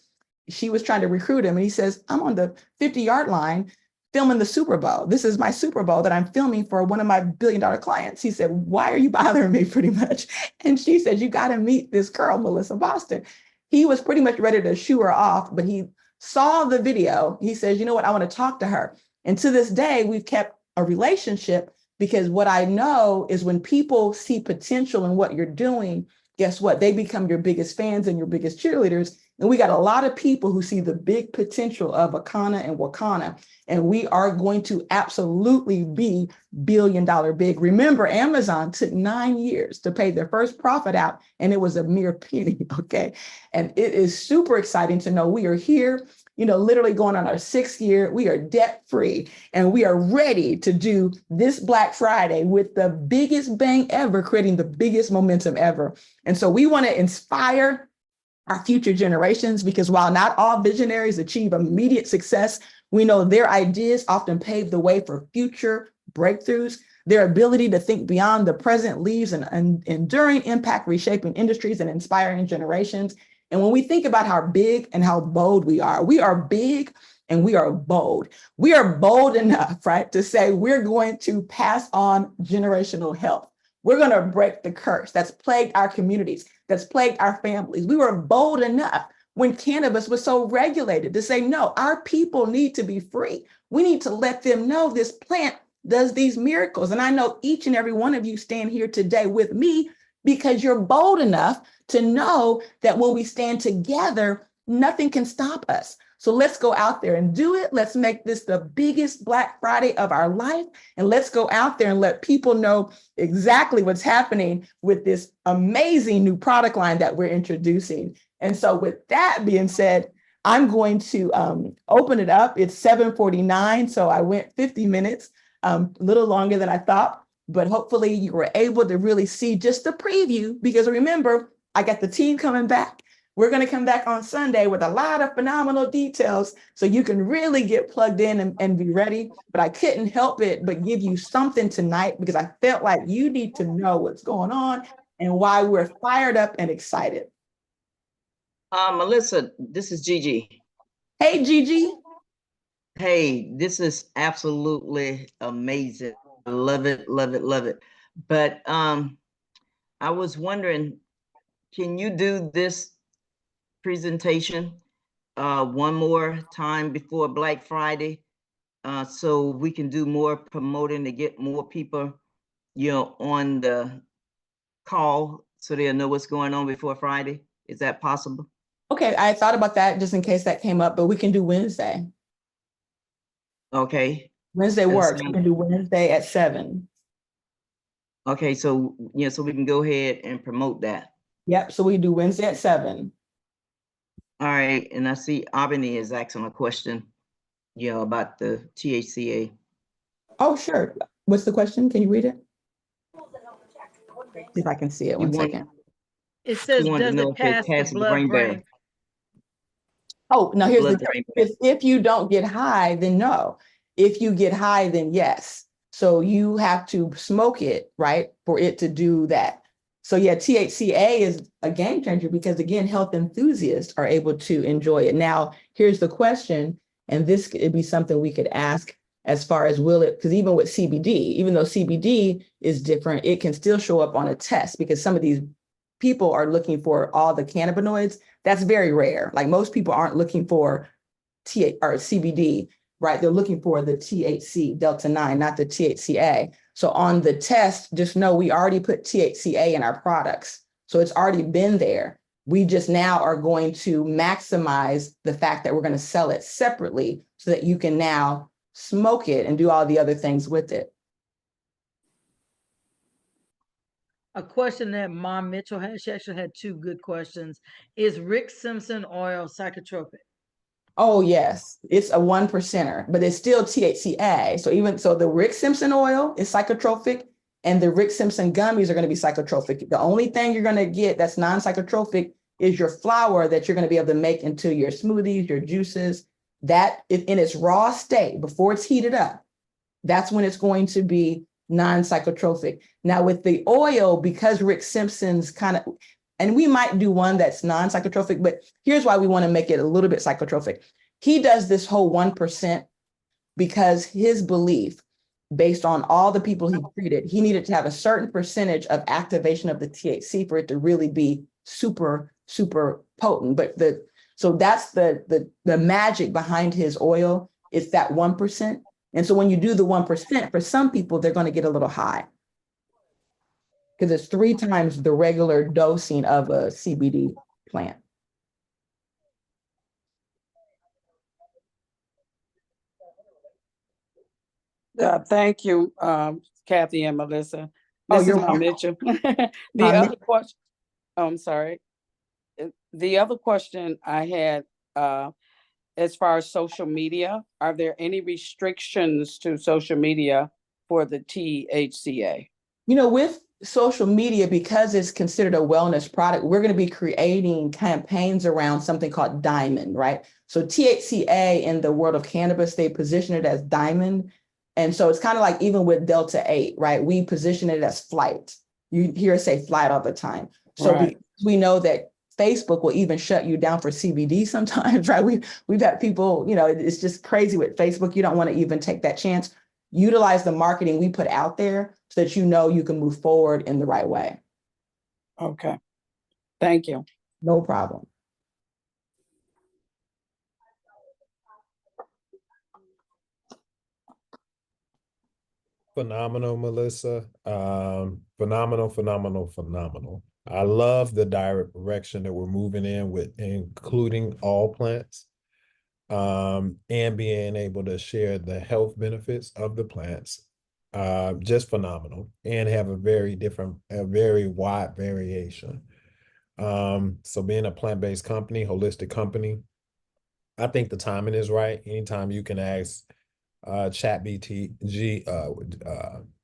She was trying to recruit him. And he says, I'm on the 50-yard line filming the Super Bowl. This is my Super Bowl that I'm filming for one of my $1 billion clients. He said, why are you bothering me, pretty much? And she said, you got to meet this girl, Melissa Boston. He was pretty much ready to shoo her off, but he saw the video. He says, you know what? I want to talk to her. And to this day, we've kept a relationship because what I know is when people see potential in what you're doing, guess what? They become your biggest fans and your biggest cheerleaders. And we got a lot of people who see the big potential of Akana and Wakana, and we are going to absolutely be $1 billion big. Remember, Amazon took 9 years to pay their first profit out, and it was a mere penny, okay? And it is super exciting to know we are here, literally going on our 6th year. We are debt-free, and we are ready to do this Black Friday with the biggest bang ever, creating the biggest momentum ever. And so we want to inspire our future generations, because while not all visionaries achieve immediate success, we know their ideas often pave the way for future breakthroughs. Their ability to think beyond the present leaves an enduring impact, reshaping industries and inspiring generations. And when we think about how big and how bold we are big and we are bold. We are bold enough, right, to say we're going to pass on generational health. We're going to break the curse that's plagued our communities, that's plagued our families. We were bold enough when cannabis was so regulated to say, no, our people need to be free. We need to let them know this plant does these miracles. And I know each and every one of you stand here today with me because you're bold enough to know that when we stand together, nothing can stop us. So let's go out there and do it. Let's make this the biggest Black Friday of our life. And let's go out there and let people know exactly what's happening with this amazing new product line that we're introducing. And so with that being said, I'm going to open it up. It's 7:49, so I went 50 minutes, a little longer than I thought. but hopefully you were able to really see just the preview, because remember, I got the team coming back. We're going to come back on Sunday with a lot of phenomenal details so you can really get plugged in and be ready. But I couldn't help it but give you something tonight because I felt like you need to know what's going on and why we're fired up and excited. Melissa, this is Gigi. Hey, Gigi. Hey, this is absolutely amazing. I love it, love it, love it. But I was wondering, can you do this presentation one more time before Black Friday, so we can do more promoting to get more people, on the call so they'll know what's going on before Friday? Is that possible? Okay, I thought about that just in case that came up, but we can do Wednesday. Okay. Wednesday works. We can do Wednesday at 7. Okay, so so we can go ahead and promote that. Yep, so we do Wednesday at 7. All right, and I see Albany is asking a question, about the THCA. Oh, sure. What's the question? Can you read it? See if I can see it. One second. It says, does it pass the blood-brain? Oh, no, here's the thing. If you don't get high, then no. If you get high, then yes. So you have to smoke it, right, for it to do that. So yeah, THCA is a game changer because, again, health enthusiasts are able to enjoy it. Now, here's the question, and this could be something we could ask as far as will it, because even with CBD, even though CBD is different, it can still show up on a test because some of these people are looking for all the cannabinoids. That's very rare. Like most people aren't looking for CBD, right? They're looking for the THC Delta 9, not the THCA. So on the test, just know we already put THCA in our products. So it's already been there. We just now are going to maximize the fact that we're going to sell it separately so that you can now smoke it and do all the other things with it. A question that Mom Mitchell had, she actually had 2 good questions. Is Rick Simpson oil psychotropic? Oh, yes, it's a 1%er, but it's still THCA. So the Rick Simpson oil is psychotropic and the Rick Simpson gummies are going to be psychotropic. The only thing you're going to get that's non-psychotropic is your flour that you're going to be able to make into your smoothies, your juices. That in its raw state, before it's heated up, that's when it's going to be non-psychotropic. Now with the oil, because Rick Simpson's and we might do one that's non-psychotropic, but here's why we want to make it a little bit psychotropic. He does this whole 1% because his belief, based on all the people he treated, he needed to have a certain percentage of activation of the THC for it to really be super, super potent. So that's the magic behind his oil. It's that 1%. And so when you do the 1%, for some people, they're going to get a little high because it's 3 times the regular dosing of a CBD plant. Thank you, Kathy and Melissa. This is Mom Mitchell. Other question, I'm sorry. The other question I had, as far as social media, are there any restrictions to social media for the THCA? With social media, because it's considered a wellness product, we're going to be creating campaigns around something called Diamond, right? So THCA in the world of cannabis, they position it as Diamond. And so it's kind of like even with Delta 8, right? We position it as Flight. You hear us say Flight all the time. So right. We know that Facebook will even shut you down for CBD sometimes, right? We've had people, it's just crazy with Facebook. You don't want to even take that chance. Utilize the marketing we put out there so that you can move forward in the right way. Okay. Thank you. No problem. Phenomenal, Melissa. Phenomenal. I love the direction that we're moving in with including all plants, and being able to share the health benefits of the plants. Just phenomenal, and have a very wide variation. So being a plant-based company, holistic company, I think the timing is right. Anytime you can ask ChatGPT,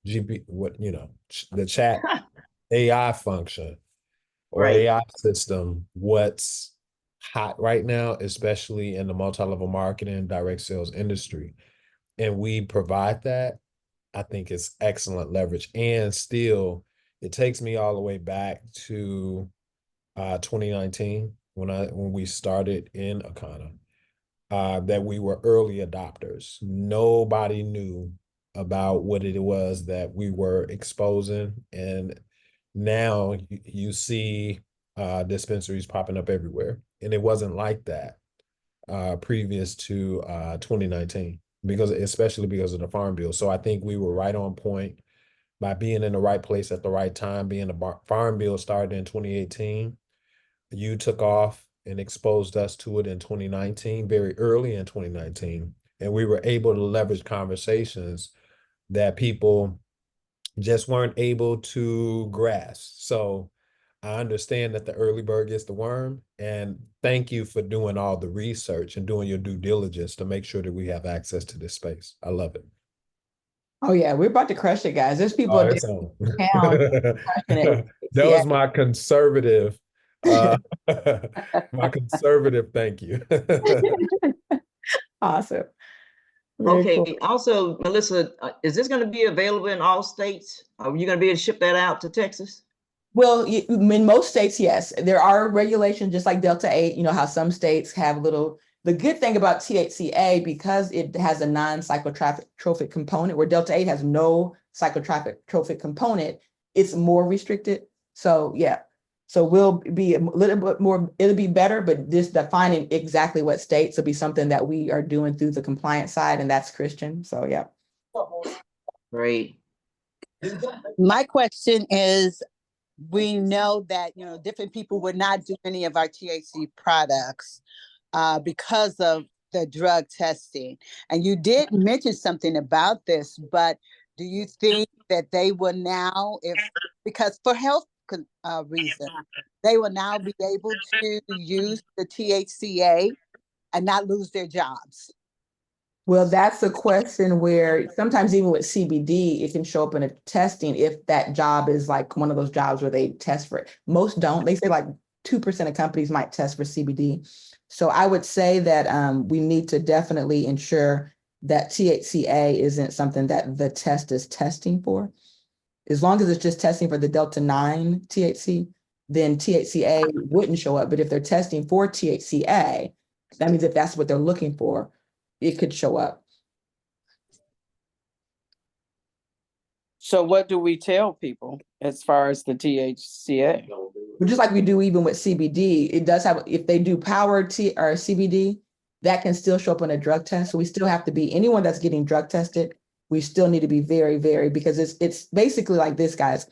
the chat AI function or Right. AI system, what's hot right now, especially in the multi-level marketing, direct sales industry. And we provide that. I think it's excellent leverage. And still, it takes me all the way back to 2019 when we started in Akana, that we were early adopters. Nobody knew about what it was that we were exposing. And now you see dispensaries popping up everywhere. And it wasn't like that previous to 2019, especially because of the Farm Bill. So I think we were right on point by being in the right place at the right time. Being the Farm Bill started in 2018, you took off and exposed us to it in 2019, very early in 2019. And we were able to leverage conversations that people just weren't able to grasp. So I understand that the early bird gets the worm. And thank you for doing all the research and doing your due diligence to make sure that we have access to this space. I love it. Oh yeah, we're about to crush it, guys. There's people Oh, in it's on. town crushing it. That Yeah. was my conservative, uh, my conservative thank you. Awesome. Very Okay, cool. also, Melissa, is this gonna be available in all states? Are you gonna be able to ship that out to Texas? Well, in most states, yes, there are regulations, just like Delta 8, you know, how some states have the good thing about THCA, because it has a non-psychotropic component, where Delta 8 has no psychotropic component, it's more restricted. So yeah, so we'll be a little bit more, it'll be better, but this defining exactly what states will be something that we are doing through the compliance side, and that's Christian. So yeah. Great. My question is, we know that, you know, different people would not do any of our THC products because of the drug testing. And you did mention something about this, but do you think that they will now, because for health reasons, they will now be able to use the THCA and not lose their jobs? Well, that's a question where sometimes even with CBD, it can show up in a testing if that job is like one of those jobs where they test for it. Most don't. They say like 2% of companies might test for CBD. So I would say that we need to definitely ensure that THCA isn't something that the test is testing for. As long as it's just testing for the Delta 9 THC, then THCA wouldn't show up. But if they're testing for THCA, that means if that's what they're looking for, it could show up. So what do we tell people as far as the THCA? But just like we do even with CBD, it does have, if they do powered or CBD, that can still show up on a drug test. So we still have to be, anyone that's getting drug tested, we still need to be very, very, because it's basically like this, guys.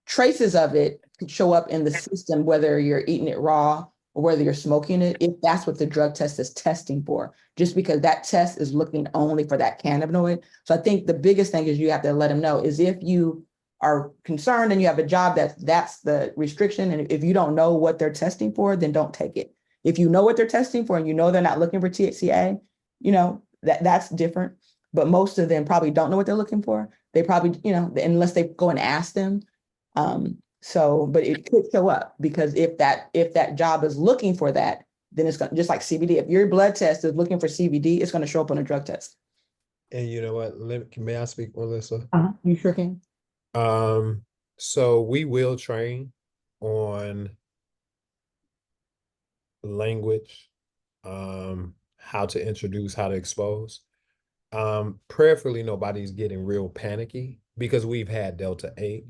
Traces of it could show up in the system, whether you're eating it raw or whether you're smoking it, if that's what the drug test is testing for, just because that test is looking only for that cannabinoid. So I think the biggest thing is you have to let them know is if you are concerned and you have a job that's the restriction, and if you don't know what they're testing for, then don't take it. If you know what they're testing for and you know they're not looking for THCA, you know, that's different. But most of them probably don't know what they're looking for. They probably, you know, unless they go and ask them. But it could show up, because if that job is looking for that, then it's going, just like CBD. If your blood test is looking for CBD, it's going to show up on a drug test. And you know what? May I speak, Melissa? You sure can. So we will train on language, how to introduce, how to expose. Prayerfully, nobody's getting real panicky because we've had Delta 8,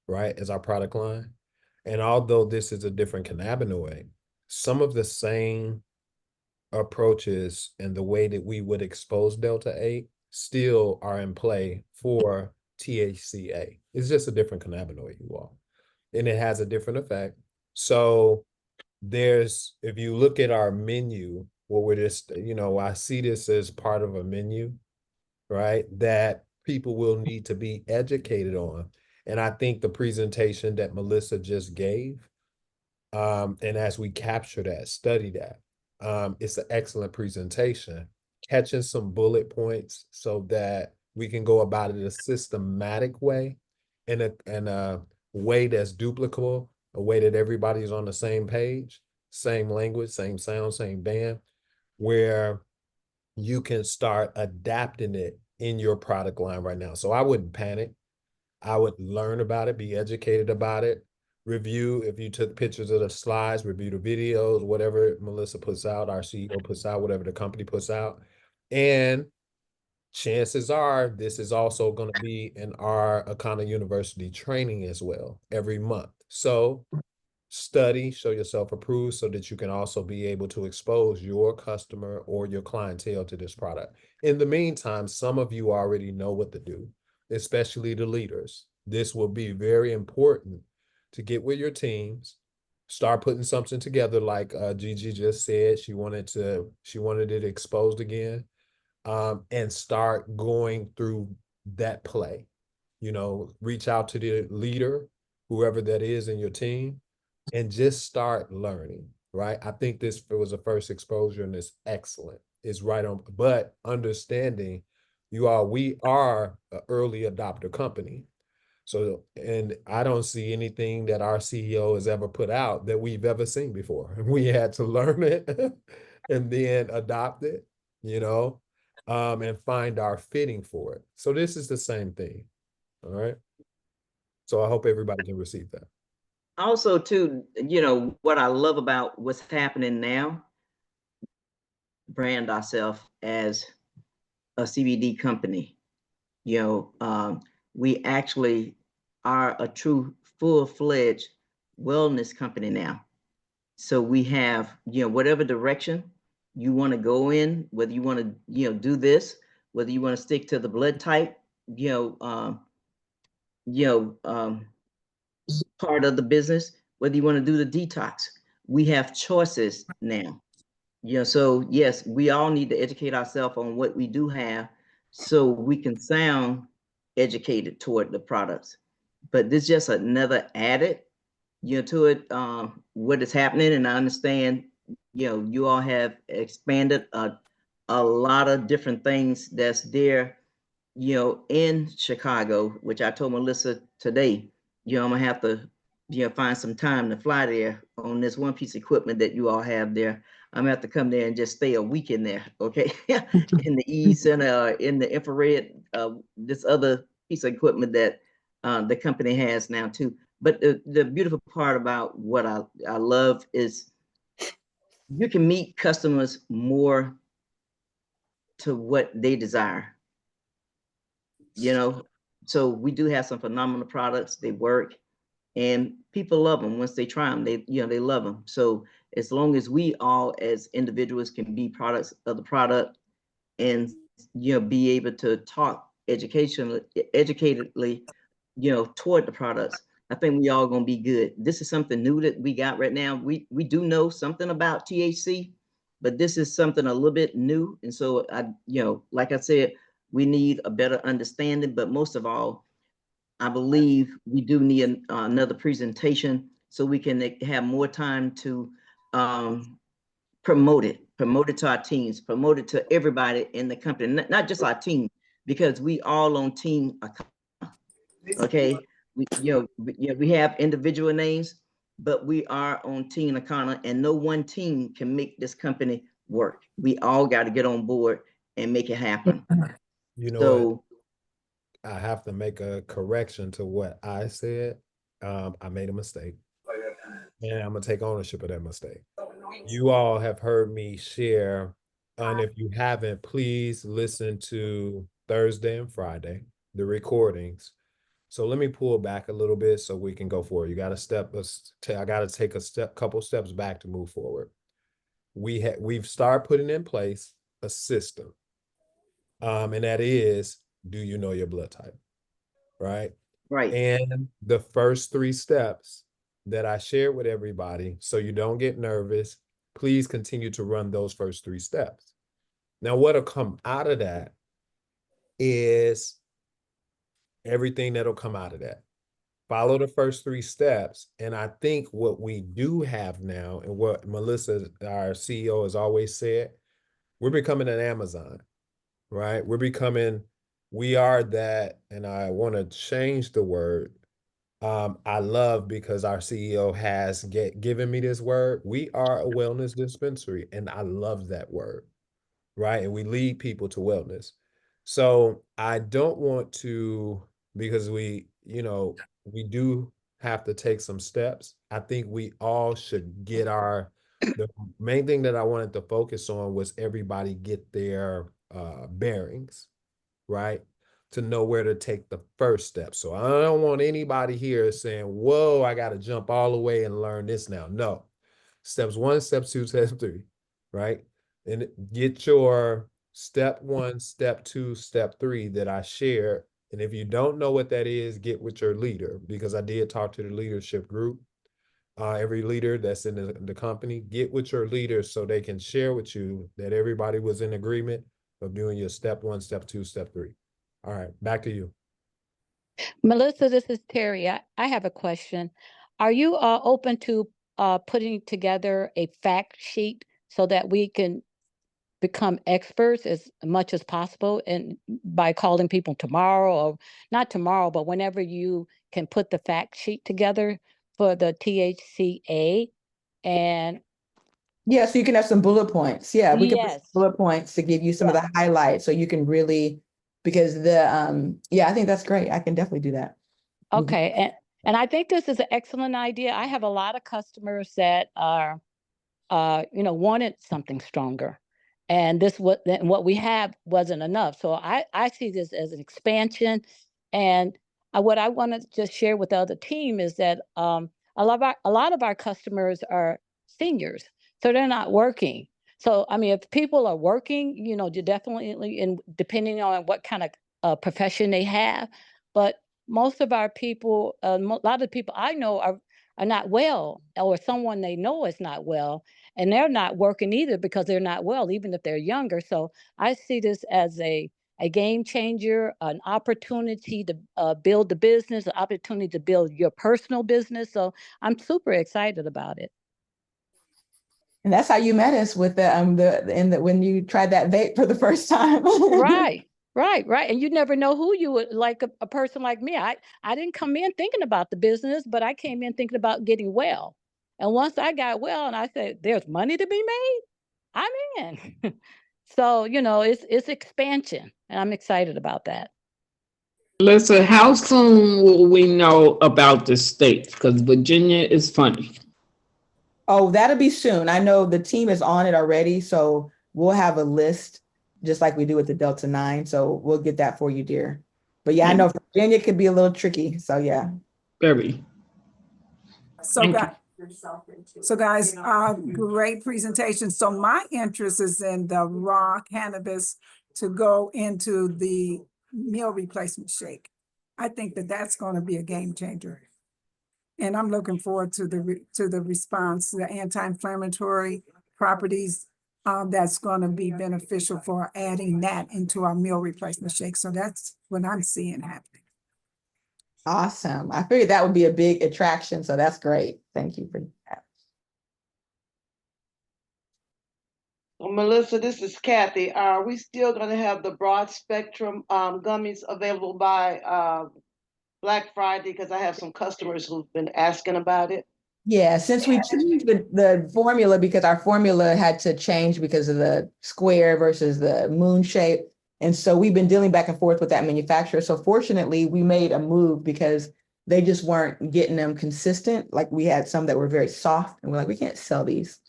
right, as our product line. And although this is a different cannabinoid, some of the same approaches and the way that we would expose Delta 8 still are in play for THCA. It's just a different cannabinoid, you all. And it has a different effect. So if you look at our menu, what we're just, I see this as part of a menu, right, that people will need to be educated on. And I think the presentation that Melissa just gave, and as we capture that, study that, it's an excellent presentation, catching some bullet points so that we can go about it a systematic way, in a way that's duplicable, a way that everybody's on the same page, same language, same sound, same band, where you can start adapting it in your product line right now. So I wouldn't panic. I would learn about it, be educated about it, review. If you took pictures of the slides, review the videos, whatever Melissa puts out, our CEO puts out, whatever the company puts out. And chances are this is also going to be in our Akana University training as well every month. So study, show yourself approved so that you can also be able to expose your customer or your clientele to this product. In the meantime, some of you already know what to do, especially the leaders. This will be very important to get with your teams, start putting something together like Gigi just said. She wanted it exposed again, and start going through that play. You know, reach out to the leader, whoever that is in your team, and just start learning, right? I think this was a first exposure and it's excellent. It's right on, but understanding we are an early adopter company. So, and I don't see anything that our CEO has ever put out that we've ever seen before. We had to learn it and then adopt it, you know, and find our fitting for it. So this is the same thing. All right. So I hope everybody can receive that. Also, too, you know, what I love about what's happening now, brand ourselves as a CBD company. You know, we actually are a true full-fledged wellness company now. So we have, you know, whatever direction you want to go in, whether you want to, you know, do this, whether you want to stick to the blood type, you know, part of the business, whether you want to do the detox, we have choices now. You know, so yes, we all need to educate ourselves on what we do have so we can sound educated toward the products. But this is just another added, you know, to it, what is happening. And I understand, you know, you all have expanded a lot of different things that's there, you know, in Chicago, which I told Melissa today, you know, I'm gonna have to, you know, find some time to fly there on this one piece of equipment that you all have there. I'm gonna have to come there and just stay a week in there, okay? In the E Center, in the infrared, this other piece of equipment that the company has now too. But the beautiful part about what I love is you can meet customers more to what they desire. You know, so we do have some phenomenal products. They work, and people love them. Once they try them, they love them. So as long as we all as individuals can be products of the product, and be able to talk educatedly, toward the products, I think we all gonna be good. This is something new that we got right now. We do know something about THC, but this is something a little bit new. And so like I said, we need a better understanding, but most of all, I believe we do need another presentation so we can have more time to promote it to our teams, promote it to everybody in the company, not just our team, because we all on team. Okay, we have individual names, but we are on Team Akana, and no one team can make this company work. We all got to get on board and make it happen. You know So what? I have to make a correction to what I said. I made a mistake, and I'm gonna take ownership of that mistake. You all have heard me share, and if you haven't, please listen to Thursday and Friday, the recordings. So let me pull back a little bit so we can go forward. You got to I got to take couple steps back to move forward. We've started putting in place a system, and that is, do you know your blood type, right? right. And the first 3 steps that I shared with everybody, so you don't get nervous, please continue to run those first 3 steps. Now, what'll come out of that is everything that'll come out of that. Follow the first 3 steps. And I think what we do have now, and what Melissa, our CEO, has always said, we're becoming an Amazon, right? We're becoming we are that, and I want to change the word. I love because our CEO has given me this word. We are a wellness dispensary, and I love that word, right? And we lead people to wellness. So I don't want to, because we do have to take some steps. I think we all should get the main thing that I wanted to focus on was everybody get their bearings, right? To know where to take the first step. So I don't want anybody here saying, whoa, I got to jump all the way and learn this now. No. Steps 1, step 2, step 3, right? And get your step 1, step 2, step 3 that I shared. And if you don't know what that is, get with your leader, because I did talk to the leadership group. Every leader that's in the company, get with your leaders so they can share with you that everybody was in agreement of doing your step 1, step 2, step 3. All right, back to you. Melissa, this is Terry. I have a question. Are you open to putting together a fact sheet so that we can become experts as much as possible, and by calling people tomorrow, or not tomorrow, but whenever you can put the fact sheet together for the THCA? And Yeah, so you can have some bullet points. Yeah, we could put some yes, bullet points to give you some of the highlights so you can really, because yeah, I think that's great. I can definitely do that. okay. And I think this is an excellent idea. I have a lot of customers that are wanted something stronger. And what we have wasn't enough. So I see this as an expansion. And what I want to just share with the other team is that a lot of our customers are seniors, so they're not working. So I mean, if people are working, you definitely, and depending on what kind of profession they have, but most of our people, a lot of people I know are not well, or someone they know is not well, and they're not working either because they're not well, even if they're younger. So I see this as a game changer, an opportunity to build the business, an opportunity to build your personal business. So I'm super excited about it. And that's how you met us with when you tried that vape for the first time. Right. Right. And you never know who you would, like a person like me. I didn't come in thinking about the business, but I came in thinking about getting well. And once I got well and I said, there's money to be made, I'm in. So, it's expansion, and I'm excited about that. Melissa, how soon will we know about the states? Because Virginia is funny. Oh, that'll be soon. I know the team is on it already, so we'll have a list just like we do with the Delta 9. So we'll get that for you, dear. But yeah, I know Virginia could be a little tricky. So yeah. Very. So guys, great presentation. So my interest is in the raw cannabis to go into the meal replacement shake. I think that that's going to be a game changer. And I'm looking forward to the response, the anti-inflammatory properties that's going to be beneficial for adding that into our meal replacement shake. So that's what I'm seeing happening. Awesome. I figured that would be a big attraction. So that's great. Thank you for that. Well, Melissa, this is Kathy. Are we still going to have the broad spectrum gummies available by Black Friday? Because I have some customers who've been asking about it. Yeah, since we changed the formula, because our formula had to change because of the square versus the moon shape. And so we've been dealing back and forth with that manufacturer. So fortunately, we made a move because they just weren't getting them consistent. Like we had some that were very soft and we're like, we can't sell these.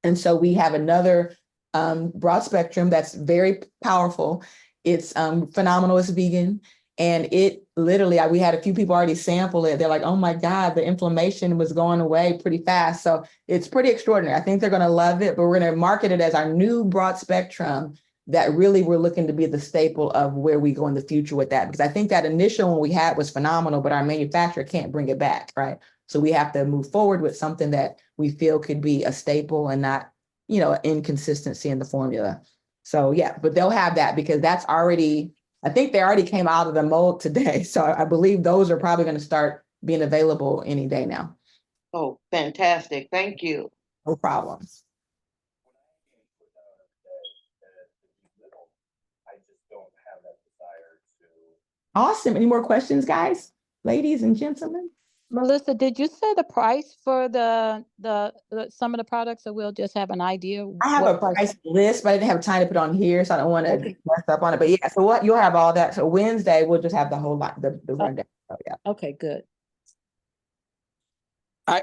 And so we have another broad spectrum that's very powerful. It's phenomenal. It's vegan. And it literally, we had a few people already sample it. They're like, oh my God, the inflammation was going away pretty fast. So it's pretty extraordinary. I think they're going to love it, but we're going to market it as our new broad spectrum that really we're looking to be the staple of where we go in the future with that. Because I think that initial one we had was phenomenal, but our manufacturer can't bring it back, right? So we have to move forward with something that we feel could be a staple and not, inconsistency in the formula. So yeah, but they'll have that because that's already, I think they already came out of the mold today. So I believe those are probably going to start being available any day now. Oh, fantastic. Thank you. No problems. I just don't have that desire to Awesome. Any more questions, guys, ladies and gentlemen? Melissa, did you say the price for the some of the products, so we'll just have an idea? I have what a price list, but I didn't have time to put on here, so I don't want to Okay. mess up on it. But yeah, so what you'll have all that. So Wednesday we'll just have the whole lot, the rundown. So yeah. Okay, good.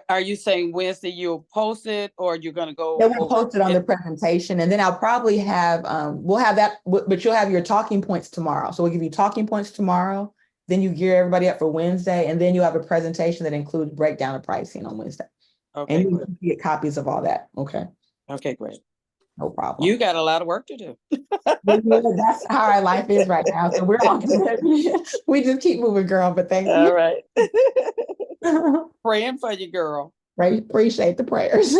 Are you saying Wednesday you'll post it or you're gonna go? Yeah, we'll over post it on the it? presentation, and then I'll probably have we'll have that, but you'll have your talking points tomorrow. So we'll give you talking points tomorrow. Then you gear everybody up for Wednesday, and then you have a presentation that includes breakdown of pricing on Wednesday. Okay, And you great. can get copies of all that. Okay, Okay, great. no problem. You got a lot of work to do. That's how our life is right now. So we're all good. We just keep moving, girl. But thank All you. right. Praying for you, girl. Right, appreciate the prayers.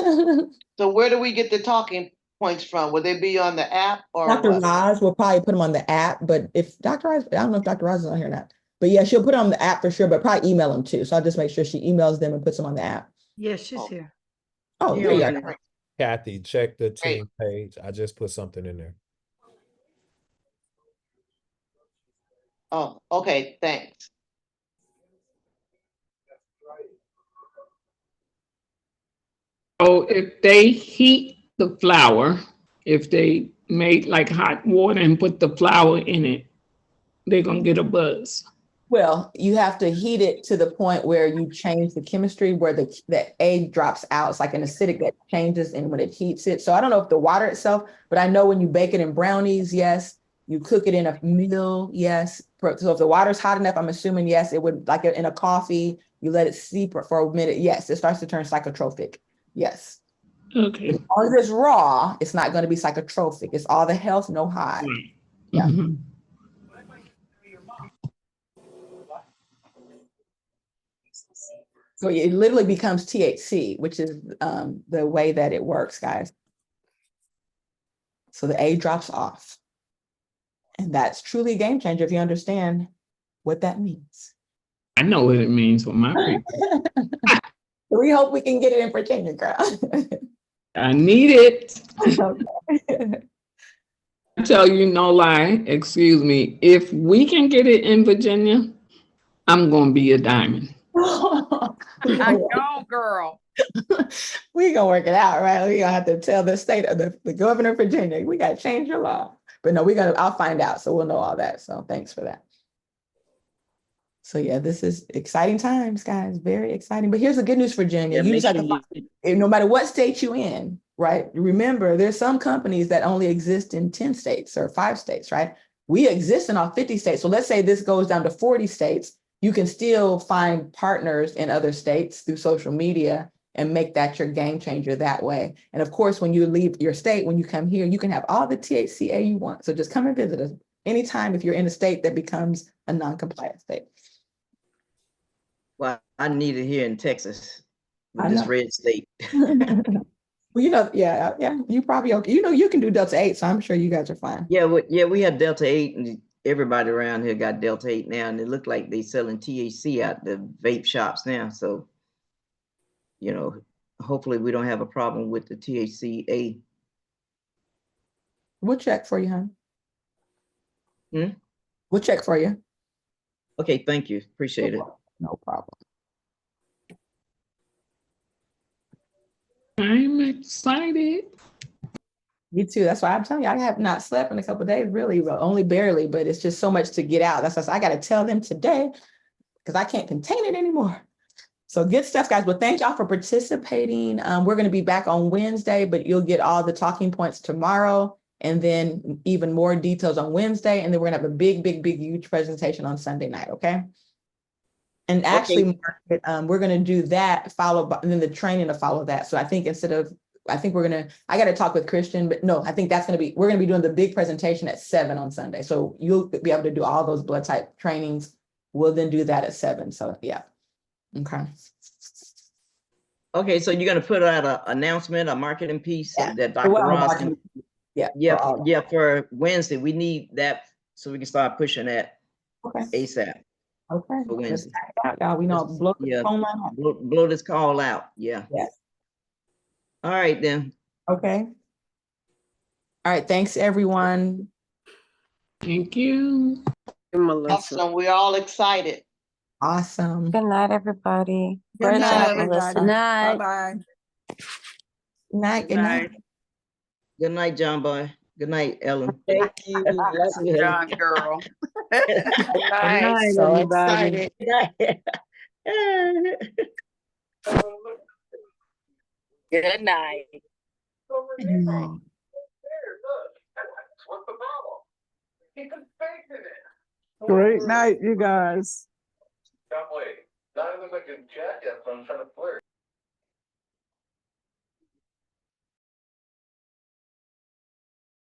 So where do we get the talking points from? Will they be on the app or Dr. what? Roz will probably put them on the app, but if Dr. Roz, I don't know if Dr. Roz is on here or not. But yeah, she'll put it on the app for sure, but probably email them too. So I'll just make sure she emails them and puts them on the app. Yes, she's Oh. here. Oh, Yeah, there you yeah. are. Kathy, check the team page. I just put something in there. Oh, okay, thanks. Oh, if they heat the flour, if they made like hot water and put the flour in it, they're gonna get a buzz. Well, you have to heat it to the point where you change the chemistry where the egg drops out. It's like an acidic that changes and when it heats it. So I don't know if the water itself, but I know when you bake it in brownies, yes. You cook it in a meal, yes. So if the water's hot enough, I'm assuming, yes, it would, like in a coffee, you let it steep for a minute. Yes, it starts to turn psychotropic. Yes. Okay. As long as it's raw, it's not going to be psychotropic. It's all the health, no high. Yeah. Mhm. So it literally becomes THC, which is the way that it works, guys. So the A drops off. And that's truly a game changer if you understand what that means. I know what it means for my people. We hope we can get it in Virginia, girl. I need it. Okay. I tell you no lie, excuse me. If we can get it in Virginia, I'm gonna be a diamond. I know, girl. We gonna work it out, right? We gonna have to tell the state of the governor of Virginia, we gotta change your law. But no, I'll find out. So we'll know all that. So thanks for that. So yeah, this is exciting times, guys. Very exciting. But here's the good news, Virginia. Yeah, You make just have sure to find, no matter what state you in, right? Remember, there's some companies that only exist in 10 states or 5 states, right? We exist in all 50 states. So let's say this goes down to 40 states. You can still find partners in other states through social media and make that your game changer that way. And of course, when you leave your state, when you come here, you can have all the THCA you want. So just come and visit us anytime if you're in a state that becomes a non-compliant state. Well, I need it here in Texas I with this know. red state. Well, yeah, you probably okay. You can do Delta 8, so I'm sure you guys are fine. Yeah, we have Delta 8 and everybody around here got Delta 8 now, and it looked like they selling THC out the vape shops now. So, you know, hopefully we don't have a problem with the THCA. We'll check for you, hon. Hmm? We'll check for you. Okay, thank you. Appreciate it. No problem. I'm excited. Me too. That's why I'm telling you, I have not slept in a couple of days, really, well, only barely, but it's just so much to get out. That's why I got to tell them today because I can't contain it anymore. So good stuff, guys. Well, thank y'all for participating. We're going to be back on Wednesday, but you'll get all the talking points tomorrow and then even more details on Wednesday. And then we're going to have a big, huge presentation on Sunday night. Okay. And actually, Margaret, we're going to do that followed by, and then the training to follow that. So I think I got to talk with Christian, but no, I think we're going to be doing the big presentation at 7 on Sunday. So you'll be able to do all those blood type trainings. We'll then do that at 7. So yeah. Okay. Okay, so you're gonna put out an announcement, a marketing piece Yeah. that Dr. Well, Ross marketing- can, Yeah. for Wednesday. We need that so we can start pushing that Okay. ASAP Okay. for Wednesday. Just back it out, y'all. We know blow the Yeah. phone line up. Blow this call out. Yeah. Yes. All right then. Okay. All right. Thanks, everyone. Thank you. Melissa. Awesome. We're all excited. Awesome. Good night, everybody. Good Great night, job, Melissa. everybody. Night. Bye-bye. Good night. Good night, John Boy. Good night, Ellen. Thank you. That's good. John girl. Good night, So everybody. excited. Good night. Mm. Great night, you guys.